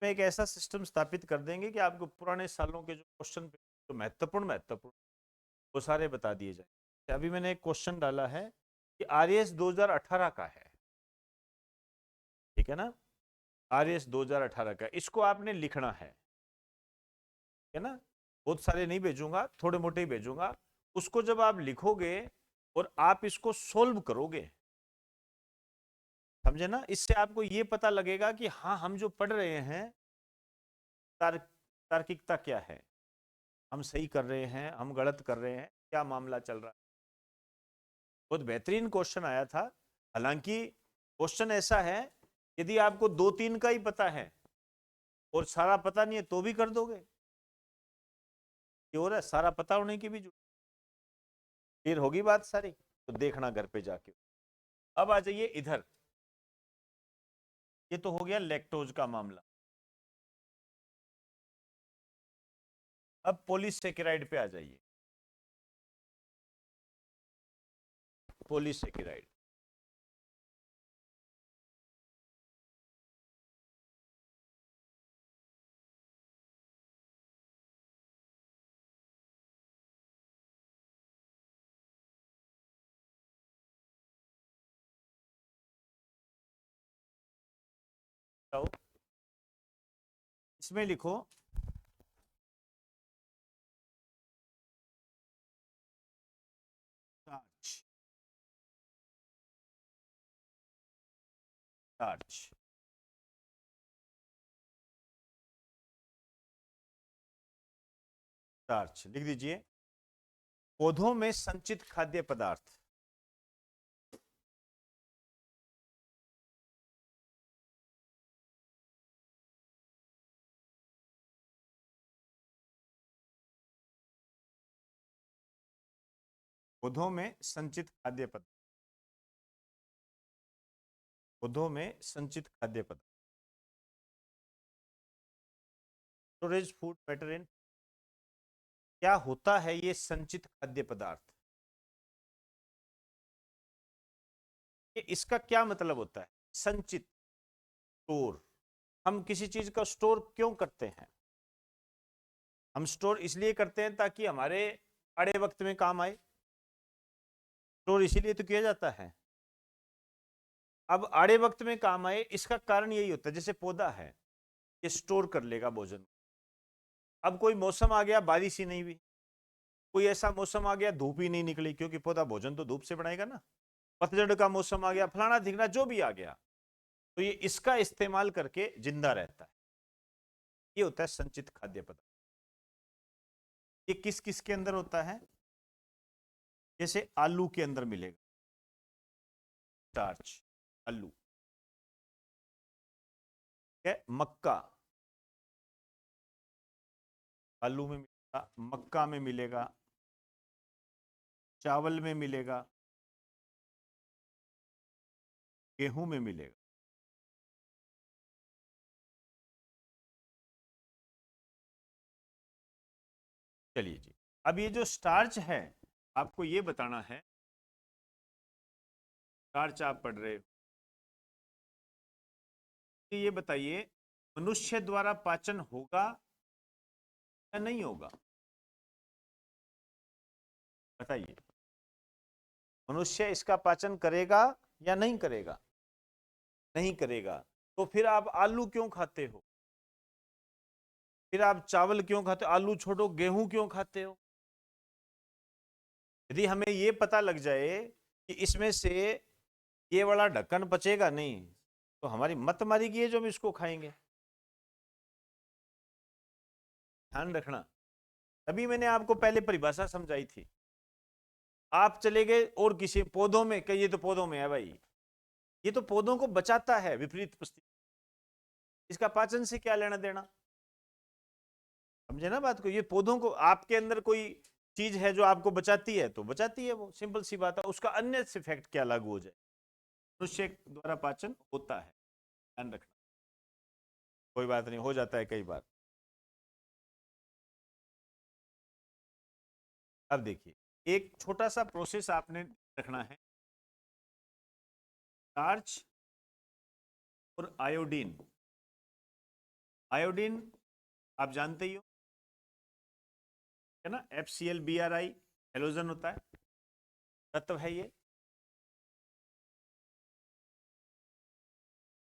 में एक ऐसा सिस्टम स्थापित कर देंगे कि आपको पुराने सालों के जो क्वेश्चन जो महत्वपूर्ण महत्वपूर्ण वो सारे बता दिए जाए। अभी मैंने एक क्वेश्चन डाला है कि आरएएस 2018 का है, ठीक है ना, आरएएस 2018 का, इसको आपने लिखना है ना, बहुत सारे नहीं भेजूंगा, थोड़े मोटे ही भेजूंगा। उसको जब आप लिखोगे और आप इसको सोल्व करोगे, समझे ना, इससे आपको ये पता लगेगा कि हाँ हम जो पढ़ रहे हैं तार्किकता क्या है, हम सही कर रहे हैं, हम गलत कर रहे हैं, क्या मामला चल रहा है। बहुत बेहतरीन क्वेश्चन आया था। हालांकि क्वेश्चन ऐसा है, यदि आपको 2-3 का ही पता है और सारा पता नहीं है तो भी कर दोगे। ये हो रहा है, सारा पता होने की भी फिर होगी बात सारी, तो देखना घर पे जाके। अब आ जाइए इधर, ये तो हो गया लैक्टोज का मामला। अब पॉलीसेकेराइड पे आ जाइए। पॉलीसेकेराइड, इसमें लिखो स्टार्च। स्टार्च, स्टार्च लिख दीजिए। पौधों में संचित खाद्य पदार्थ। पौधों में संचित खाद्य पदार्थ। पौधों में संचित खाद्य पदार्थ। Storage food matter in. क्या होता है ये संचित खाद्य पदार्थ? ये इसका क्या मतलब होता है? संचित, स्टोर। हम किसी चीज का स्टोर क्यों करते हैं? हम स्टोर इसलिए करते हैं ताकि हमारे अड़े वक्त में काम आए। स्टोर इसीलिए तो किया जाता है। अब आड़े वक्त में काम आए, इसका कारण यही होता है, जैसे पौधा है ये स्टोर कर लेगा भोजन। अब कोई मौसम आ गया, बारिश ही नहीं हुई, कोई ऐसा मौसम आ गया धूप ही नहीं निकली, क्योंकि पौधा भोजन तो धूप से बनाएगा ना। पतझड़ का मौसम आ गया, फलाना ढिकना जो भी आ गया, तो ये इसका इस्तेमाल करके जिंदा रहता है। ये होता है संचित खाद्य पदार्थ। ये किस किस के अंदर होता है? जैसे आलू के अंदर मिलेगा स्टार्च, आलू। है मक्का, आलू में मिलेगा, मक्का में मिलेगा, चावल में मिलेगा, गेहूं में मिलेगा। चलिए जी, अब ये जो स्टार्च है, आपको ये बताना है, स्टार्च आप पढ़ रहे हो, तो ये बताइए मनुष्य द्वारा पाचन होगा या नहीं होगा? बताइए, मनुष्य इसका पाचन करेगा या नहीं करेगा? नहीं करेगा। तो फिर आप आलू क्यों खाते हो? फिर आप चावल क्यों खाते हो? आलू छोड़ो, गेहूं क्यों खाते हो? यदि हमें ये पता लग जाए कि इसमें से ये वाला ढक्कन पचेगा नहीं, तो हमारी मत मारी की है जो हम इसको खाएंगे। ध्यान रखना, तभी मैंने आपको पहले परिभाषा समझाई थी। आप चले गए और किसी पौधों में, कहिए ये तो पौधों में है भाई, ये तो पौधों को बचाता है विपरीत परिस्थिति, इसका पाचन से क्या लेना देना? समझे ना बात को? ये पौधों को, आपके अंदर कोई चीज है जो आपको बचाती है तो बचाती है, वो सिंपल सी बात है। उसका अन्य इफेक्ट क्या लागू हो जाए? मनुष्य द्वारा पाचन होता है, ध्यान रखना। कोई बात नहीं, हो जाता है कई बार। अब देखिए, एक छोटा सा प्रोसेस आपने रखना है। स्टार्च और आयोडीन। आयोडीन आप जानते ही हो, है ना, FCl, Bri, हेलोजन होता है, तत्व है ये।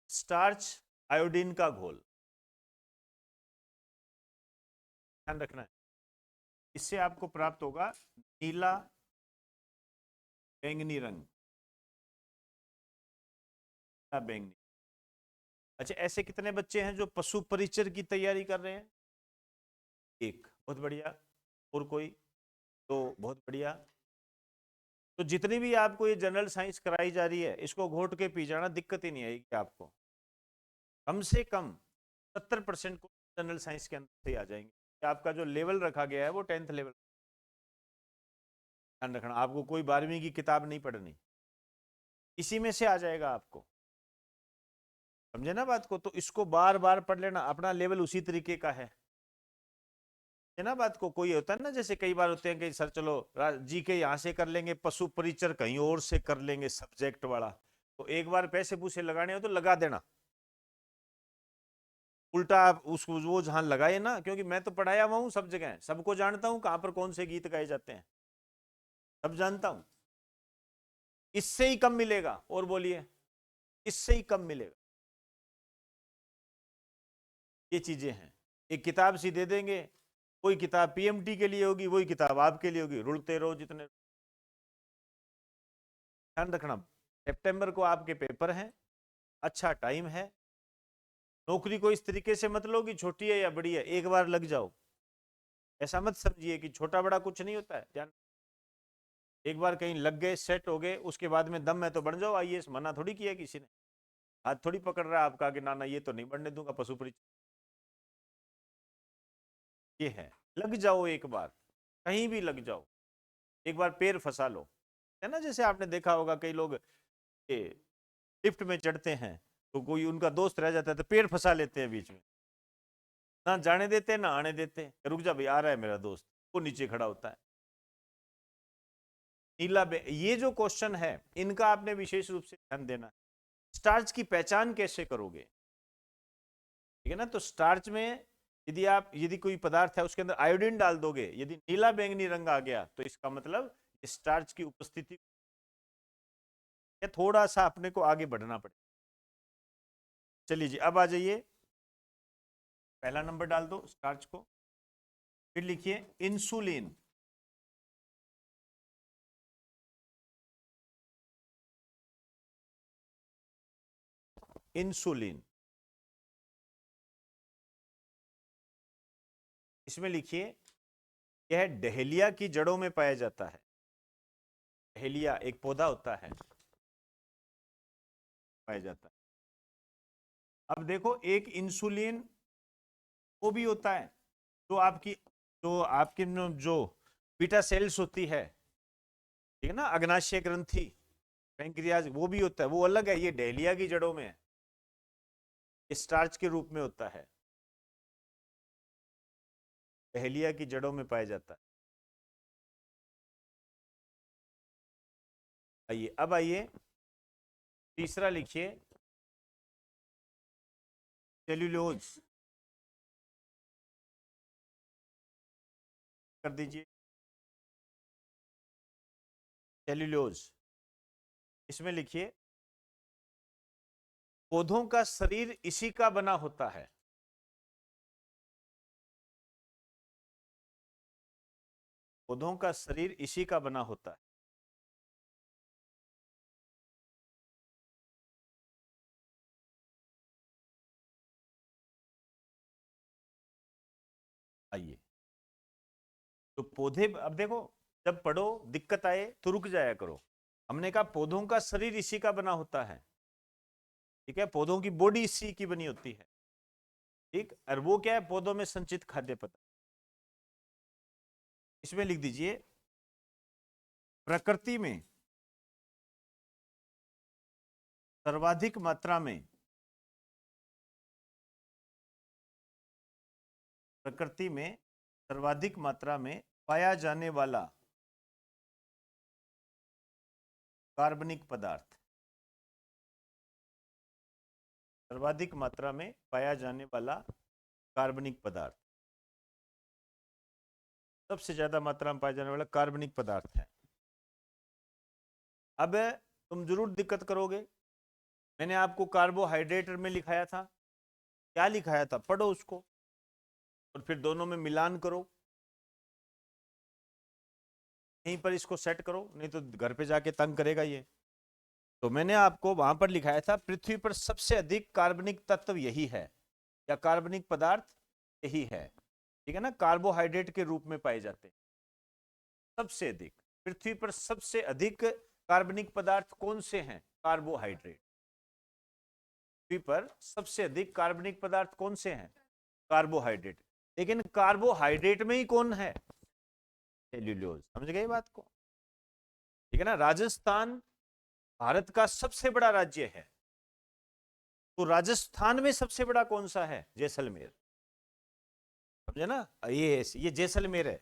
स्टार्च आयोडीन का घोल, ध्यान रखना है। इससे आपको प्राप्त होगा नीला बैंगनी रंग, बैंगनी। अच्छा, ऐसे कितने बच्चे हैं जो पशु परिचर की तैयारी कर रहे हैं? एक, बहुत बढ़िया। और कोई? दो, बहुत बढ़िया। तो जितनी भी आपको ये जनरल साइंस कराई जा रही है, इसको घोट के पी जाना, दिक्कत ही नहीं आएगी आपको। कम से कम 70% को जनरल साइंस के अंदर से ही आ जाएंगे। आपका जो लेवल रखा गया है वो 10th लेवल। ध्यान रखना, आपको कोई 12वीं की किताब नहीं पढ़नी, इसी में से आ जाएगा आपको। समझे ना बात को? तो इसको बार बार पढ़ लेना, अपना लेवल उसी तरीके का है ना बात को। कोई होता है ना, जैसे कई बार होते हैं कि सर चलो जी के यहाँ से कर लेंगे, पशु परिचर कहीं और से कर लेंगे सब्जेक्ट वाला, तो एक बार पैसे पूसे लगाने हो तो लगा देना, उल्टा आप उसको वो जहां लगाए ना, क्योंकि मैं तो पढ़ाया हुआ हूँ सब जगह, सबको जानता हूँ कहां पर कौन से गीत गाए जाते हैं, सब जानता हूं। इससे ही कम मिलेगा, और बोलिए, इससे ही कम मिलेगा। ये चीजें हैं, एक किताब सी दे देंगे, कोई किताब पीएमटी के लिए होगी, वही किताब आपके लिए होगी, रुलते रहो जितने। ध्यान रखना, सितंबर को आपके पेपर हैं, अच्छा टाइम है। नौकरी को इस तरीके से मत लो कि छोटी है या बड़ी है, एक बार लग जाओ, ऐसा मत समझिए कि छोटा बड़ा कुछ नहीं होता है। ध्यान, एक बार कहीं लग गए, सेट हो गए, उसके बाद में दम है तो बन जाओ आईएएस, मना थोड़ी किया किसी ने, हाथ थोड़ी पकड़ रहा है आपका कि ना ना ये तो नहीं बढ़ने दूंगा पशु परिचय। ये है, लग जाओ एक बार, कहीं भी लग जाओ, एक बार पैर फंसा लो, है ना। जैसे आपने देखा होगा कई लोग लिफ्ट में चढ़ते हैं, तो कोई उनका दोस्त रह जाता है तो पैर फंसा लेते हैं बीच में, ना जाने देते ना आने देते, रुक जा भाई आ रहा है मेरा दोस्त, वो नीचे खड़ा होता है। नीला ये जो क्वेश्चन है इनका आपने विशेष रूप से ध्यान देना है। स्टार्च की पहचान कैसे करोगे, ठीक है ना। तो स्टार्च में यदि कोई पदार्थ है उसके अंदर आयोडीन डाल दोगे, यदि नीला बैंगनी रंग आ गया तो इसका मतलब स्टार्च की उपस्थिति, थोड़ा सा अपने को आगे बढ़ना पड़ेगा। चलिए जी, अब आ जाइए, पहला नंबर डाल दो स्टार्च को, फिर लिखिए इंसुलिन। इंसुलिन, इसमें लिखिए यह डहेलिया की जड़ों में पाया जाता है। डहेलिया एक पौधा होता है, पाया जाता है। अब देखो, एक इंसुलिन वो भी होता है जो आपकी जो बीटा सेल्स होती है, ठीक है ना, अग्नाशय ग्रंथि, पैंक्रियाज, वो भी होता है, वो अलग है, ये डहेलिया की जड़ों में है, स्टार्च के रूप में होता है, डहेलिया की जड़ों में पाया जाता है। आइए, अब आइए तीसरा लिखिए सेल्यूलोज, कर दीजिए सेल्यूलोज। इसमें लिखिए पौधों का शरीर इसी का बना होता है। पौधों का शरीर इसी का बना होता है। आइए, तो पौधे, अब देखो, जब पढ़ो दिक्कत आए तो रुक जाया करो। हमने कहा पौधों का शरीर इसी का बना होता है, ठीक है, पौधों की बॉडी इसी की बनी होती है, ठीक। और वो क्या है, पौधों में संचित खाद्य पदार्थ। इसमें लिख दीजिए प्रकृति में सर्वाधिक मात्रा में, प्रकृति में सर्वाधिक मात्रा में पाया जाने वाला कार्बनिक पदार्थ, सर्वाधिक मात्रा में पाया जाने वाला कार्बनिक पदार्थ, सबसे ज्यादा मात्रा में पाया जाने वाला कार्बनिक पदार्थ है। अब तुम जरूर दिक्कत करोगे, मैंने आपको कार्बोहाइड्रेट में लिखाया था, क्या लिखाया था, पढ़ो उसको और फिर दोनों में मिलान करो, यहीं पर इसको सेट करो, नहीं तो घर पे जाके तंग करेगा ये। तो मैंने आपको वहां पर लिखाया था पृथ्वी पर सबसे अधिक कार्बनिक तत्व यही है, या कार्बनिक पदार्थ यही है, ठीक है ना, कार्बोहाइड्रेट के रूप में पाए जाते हैं सबसे अधिक पृथ्वी पर सबसे अधिक कार्बनिक पदार्थ कौन से हैं? कार्बोहाइड्रेट। पृथ्वी पर सबसे अधिक कार्बनिक पदार्थ कौन से हैं? कार्बोहाइड्रेट। लेकिन कार्बोहाइड्रेट में ही कौन है? सेल्यूलोज। समझ गए बात को? ठीक है ना। राजस्थान भारत का सबसे बड़ा राज्य है, तो राजस्थान में सबसे बड़ा कौन सा है? जैसलमेर। समझे ना, ये जैसलमेर है,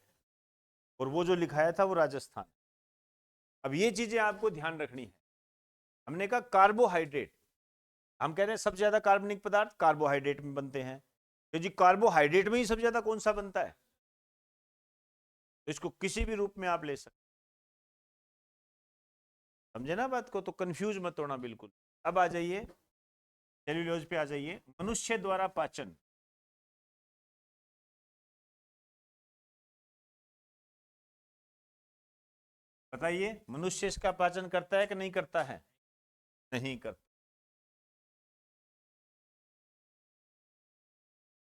और वो जो लिखाया था वो राजस्थान। अब ये चीजें आपको ध्यान रखनी है। हमने कहा कार्बोहाइड्रेट, हम कह रहे हैं सबसे ज्यादा कार्बनिक पदार्थ कार्बोहाइड्रेट में बनते हैं, तो जी कार्बोहाइड्रेट में ही सबसे ज्यादा कौन सा बनता है? तो इसको किसी भी रूप में आप ले सकते। समझे ना बात को? तो कंफ्यूज मत होना बिल्कुल। अब आ जाइए सेल्यूलोज पे आ जाइए। मनुष्य द्वारा पाचन। बताइए, मनुष्य इसका पाचन करता है कि नहीं करता है? नहीं करता।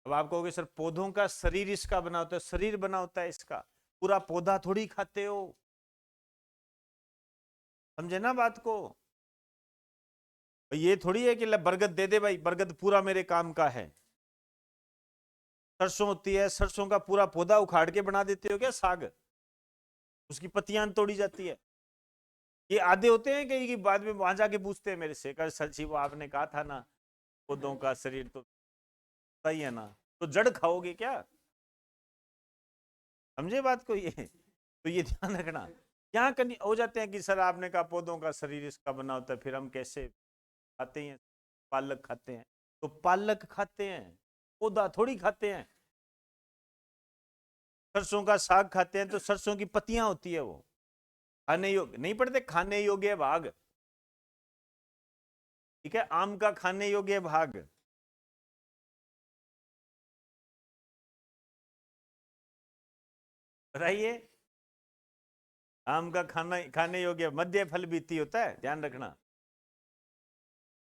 अब आप कहोगे सर पौधों का शरीर इसका बना होता है, शरीर बना होता है इसका, पूरा पौधा थोड़ी खाते हो। समझे ना बात को? ये थोड़ी है कि बरगद दे दे भाई, बरगद पूरा मेरे काम का है। सरसों होती है, सरसों का पूरा पौधा उखाड़ के बना देते हो क्या साग? उसकी पत्तियां तोड़ी जाती है। ये आधे होते हैं कि बाद में वहां जाके पूछते हैं मेरे से, कर सर जी वो आपने कहा था ना पौधों का शरीर तो सही है ना, तो जड़ खाओगे क्या? समझे बात को? ये तो ये ध्यान रखना। क्या करनी हो जाते हैं कि सर आपने कहा पौधों का शरीर इसका बना होता है, फिर हम कैसे खाते हैं? पालक खाते हैं, तो पालक खाते हैं, पौधा थोड़ी खाते हैं। सरसों का साग खाते हैं, तो सरसों की पत्तियां होती है, वो खाने योग्य नहीं पड़ते, खाने योग्य भाग। ठीक है, आम का खाने योग्य भाग। बताइए, आम का खाने योग्य मध्य फल बीती होता है, ध्यान रखना।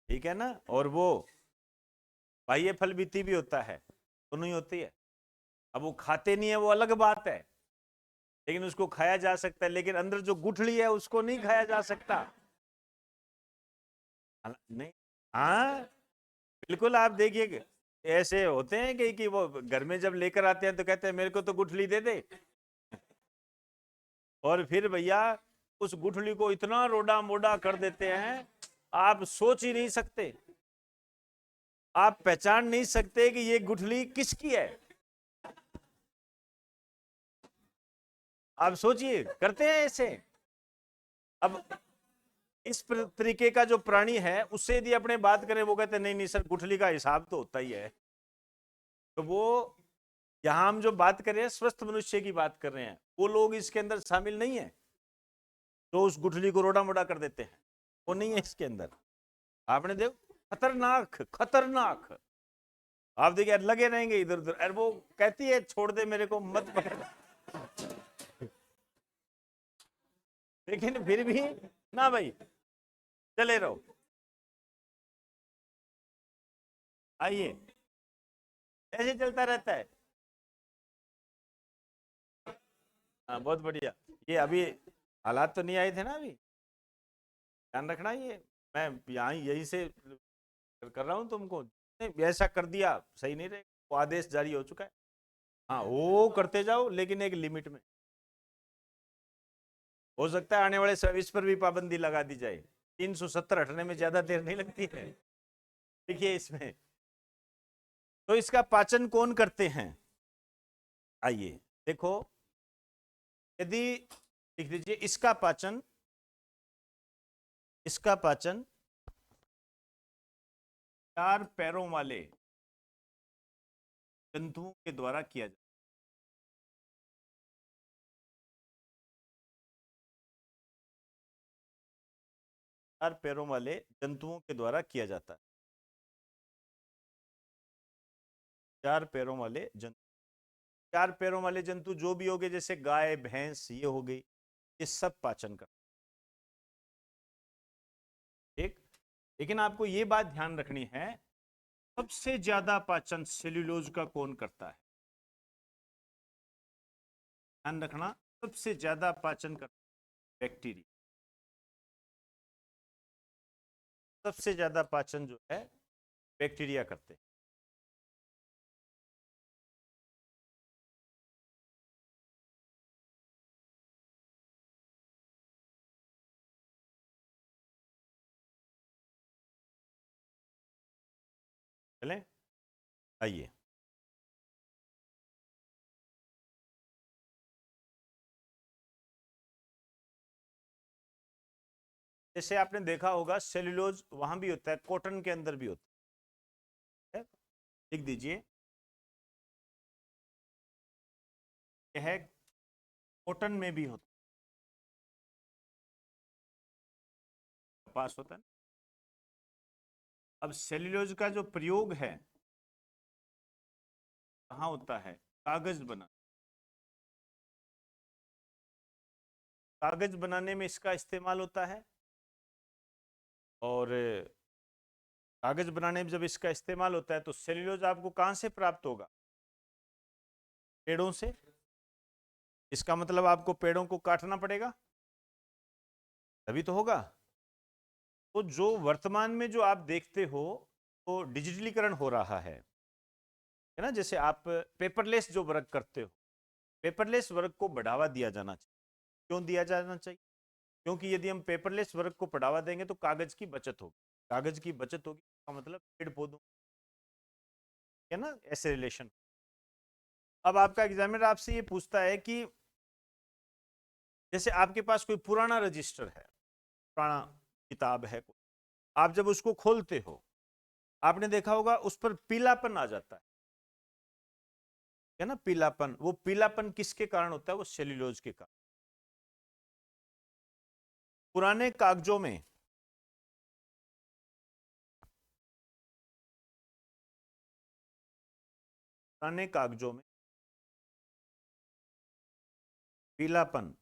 ठीक है ना। और वो बाह्य फल बीती भी होता है, दोनों ही होती है। अब वो खाते नहीं है वो अलग बात है, लेकिन उसको खाया जा सकता है। लेकिन अंदर जो गुठली है उसको नहीं खाया जा सकता। नहीं, हाँ बिल्कुल। आप देखिए ऐसे होते हैं कि वो घर में जब लेकर आते हैं तो कहते हैं मेरे को तो गुठली दे दे, और फिर भैया उस गुठली को इतना रोडा मोडा कर देते हैं, आप सोच ही नहीं सकते, आप पहचान नहीं सकते कि ये गुठली किसकी है। आप सोचिए, करते हैं ऐसे। अब इस तरीके का जो प्राणी है उससे यदि अपने बात करें, वो कहते हैं नहीं नहीं सर गुठली का हिसाब तो होता ही है। तो वो यहां हम जो बात कर रहे हैं स्वस्थ मनुष्य की बात कर रहे हैं, वो लोग इसके अंदर शामिल नहीं है तो उस गुठली को रोड़ा मोड़ा कर देते हैं, वो नहीं है इसके अंदर। आपने देखो, खतरनाक खतरनाक। आप देखिए लगे रहेंगे इधर उधर, अरे वो कहती है छोड़ दे मेरे को मत पकड़, लेकिन फिर भी ना भाई, चले रहो। आइए, ऐसे चलता रहता है। हाँ बहुत बढ़िया। ये अभी हालात तो नहीं आए थे ना अभी, ध्यान रखना। ये मैं यहाँ यही से कर रहा हूँ तुमको, नहीं ऐसा कर दिया सही नहीं रहेगा, वो आदेश जारी हो चुका है। हाँ वो करते जाओ, लेकिन एक लिमिट में। हो सकता है आने वाले सर्विस पर भी पाबंदी लगा दी जाए, 370 हटने में ज्यादा देर नहीं लगती है। देखिए इसमें तो इसका पाचन कौन करते हैं? आइए देखो, यदि लिख दीजिए इसका पाचन 4 पैरों वाले जंतुओं के द्वारा किया जाता है। 4 पैरों वाले जंतुओं के द्वारा किया जाता है। 4 पैरों वाले जंतु, 4 पैरों वाले जंतु जो भी हो गए, जैसे गाय भैंस ये हो गई, ये सब पाचन करते हैं। ठीक, लेकिन आपको ये बात ध्यान रखनी है, सबसे ज्यादा पाचन सेल्यूलोज का कौन करता है? ध्यान रखना, सबसे ज्यादा पाचन करता है बैक्टीरिया। सबसे ज्यादा पाचन जो है बैक्टीरिया करते हैं। चलें, आइए। जैसे आपने देखा होगा सेल्यूलोज वहां भी होता है, कॉटन के अंदर भी होता है। लिख दीजिए, यह है कॉटन में भी होता है, पास होता है। अब सेल्यूलोज का जो प्रयोग है कहाँ होता है? कागज बना, कागज बनाने में इसका इस्तेमाल होता है। और कागज बनाने में जब इसका इस्तेमाल होता है तो सेल्यूलोज आपको कहां से प्राप्त होगा? पेड़ों से। इसका मतलब आपको पेड़ों को काटना पड़ेगा तभी तो होगा। तो जो वर्तमान में जो आप देखते हो तो डिजिटलीकरण हो रहा है ना। जैसे आप पेपरलेस जो वर्क करते हो, पेपरलेस वर्क को बढ़ावा दिया जाना चाहिए। क्यों दिया जाना चाहिए? क्योंकि यदि हम पेपरलेस वर्क को बढ़ावा देंगे तो कागज की बचत होगी। कागज की बचत होगी का मतलब पेड़ पौधों, है ना, ऐसे रिलेशन। अब आपका एग्जामिनर आपसे ये पूछता है कि जैसे आपके पास कोई पुराना रजिस्टर है, पुराना किताब है, आप जब उसको खोलते हो आपने देखा होगा उस पर पीलापन आ जाता है ना, पीलापन। वो पीलापन किसके कारण होता है? वो सेल्यूलोज के कारण। पुराने कागजों में पुराने कागजों में पीलापन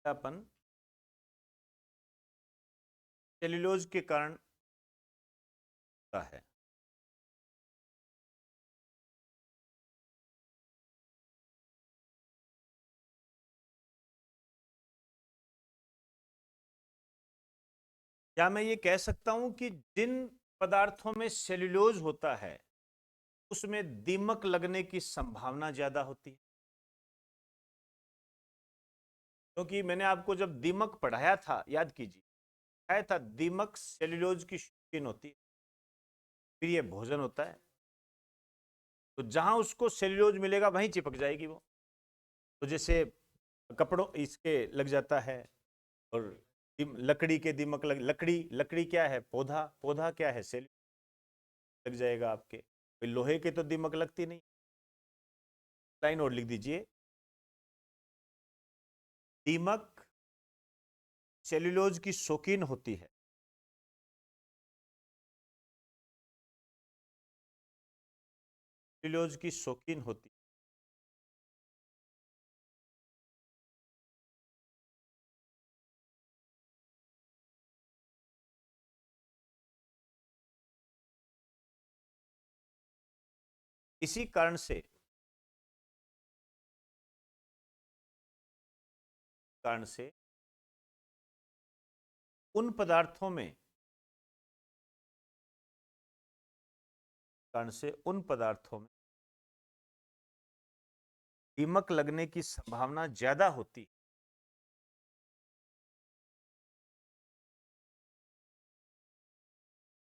पीलापन सेल्यूलोज के कारण होता है। क्या मैं ये कह सकता हूं कि जिन पदार्थों में सेल्यूलोज होता है उसमें दीमक लगने की संभावना ज्यादा होती है? क्योंकि मैंने आपको जब दीमक पढ़ाया था, याद कीजिए, पढ़ाया था दीमक सेल्यूलोज की शौकीन होती है, फिर ये भोजन होता है, तो जहां उसको सेल्यूलोज मिलेगा वहीं चिपक जाएगी वो। तो जैसे कपड़ों इसके लग जाता है, और लकड़ी के दीमक लकड़ी, लकड़ी क्या है? पौधा, पौधा क्या है? सेल्यूलोज लग जाएगा आपके। लोहे के तो दीमक लगती नहीं। लाइन और लिख दीजिए, दीमक सेल्यूलोज की शौकीन होती है। सेल्यूलोज की शौकीन होती है। इसी कारण से उन पदार्थों में कारण से उन पदार्थों में दीमक लगने की संभावना ज्यादा होती है।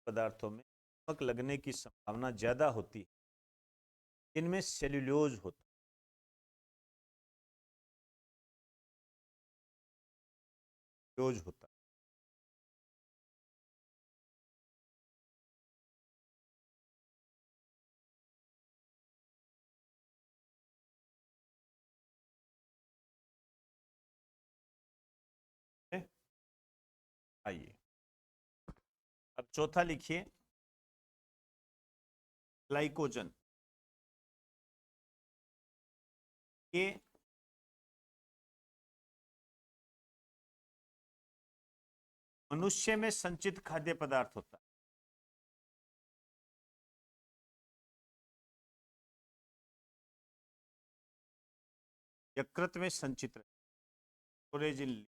पदार्थों में दीमक लगने की संभावना ज्यादा होती है इनमें सेल्यूलोज होता है। सेल्यूलोज होता है। आइए, अब चौथा लिखिए, ग्लाइकोजन। ये मनुष्य में संचित खाद्य पदार्थ होता है। यकृत में संचित स्टोरेज इन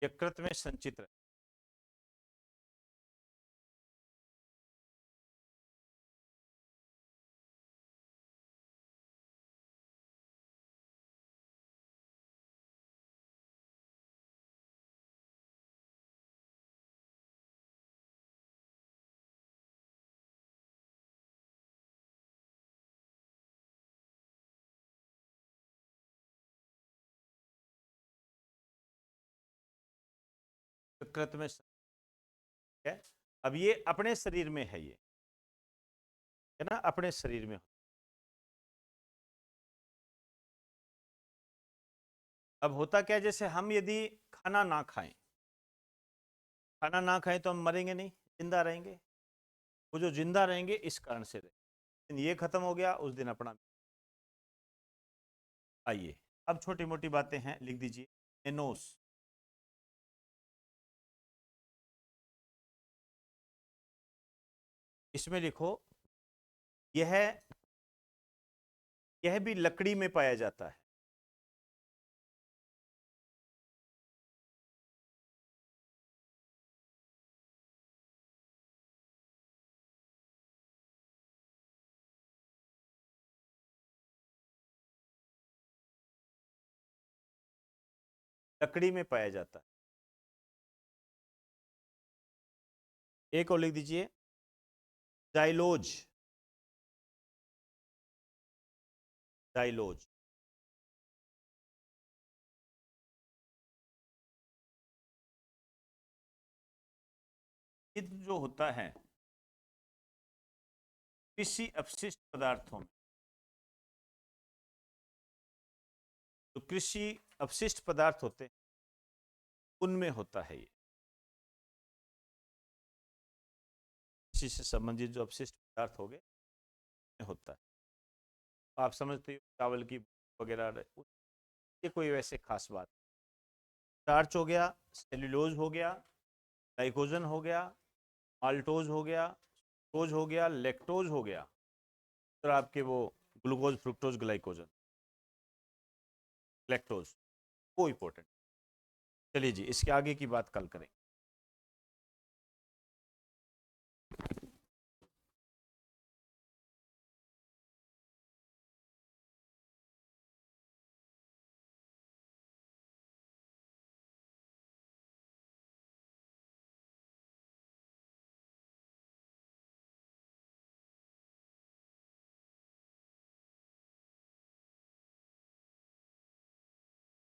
यकृत में संचित रहे। यकृत में है। अब ये अपने शरीर में है, ये है ना, अपने शरीर में। अब होता क्या है, जैसे हम यदि खाना ना खाएं, खाना ना खाएं तो हम मरेंगे नहीं, जिंदा रहेंगे। वो जो जिंदा रहेंगे इस कारण से रहेंगे। ये खत्म हो गया उस दिन अपना। आइए अब छोटी मोटी बातें हैं, लिख दीजिए। एनोस, इसमें लिखो यह भी लकड़ी में पाया जाता है। लकड़ी में पाया जाता है। एक और लिख दीजिए, जाइलोज। जाइलोज ये जो होता है कृषि अपशिष्ट पदार्थों में, तो कृषि अपशिष्ट पदार्थ होते हैं उनमें होता है। ये कृषि से संबंधित जो अपशिष्ट पदार्थ हो गए में होता है। आप समझते हो चावल की वगैरह, ये कोई वैसे खास बात। स्टार्च हो गया, सेल्यूलोज हो गया, ग्लाइकोजन हो गया, माल्टोज हो गया, फ्रूक्टोज हो गया, लैक्टोज हो गया, और आपके वो ग्लूकोज, फ्रुक्टोज, ग्लाइकोजन, लैक्टोज, वो इंपॉर्टेंट। चलिए जी, इसके आगे की बात कल करें।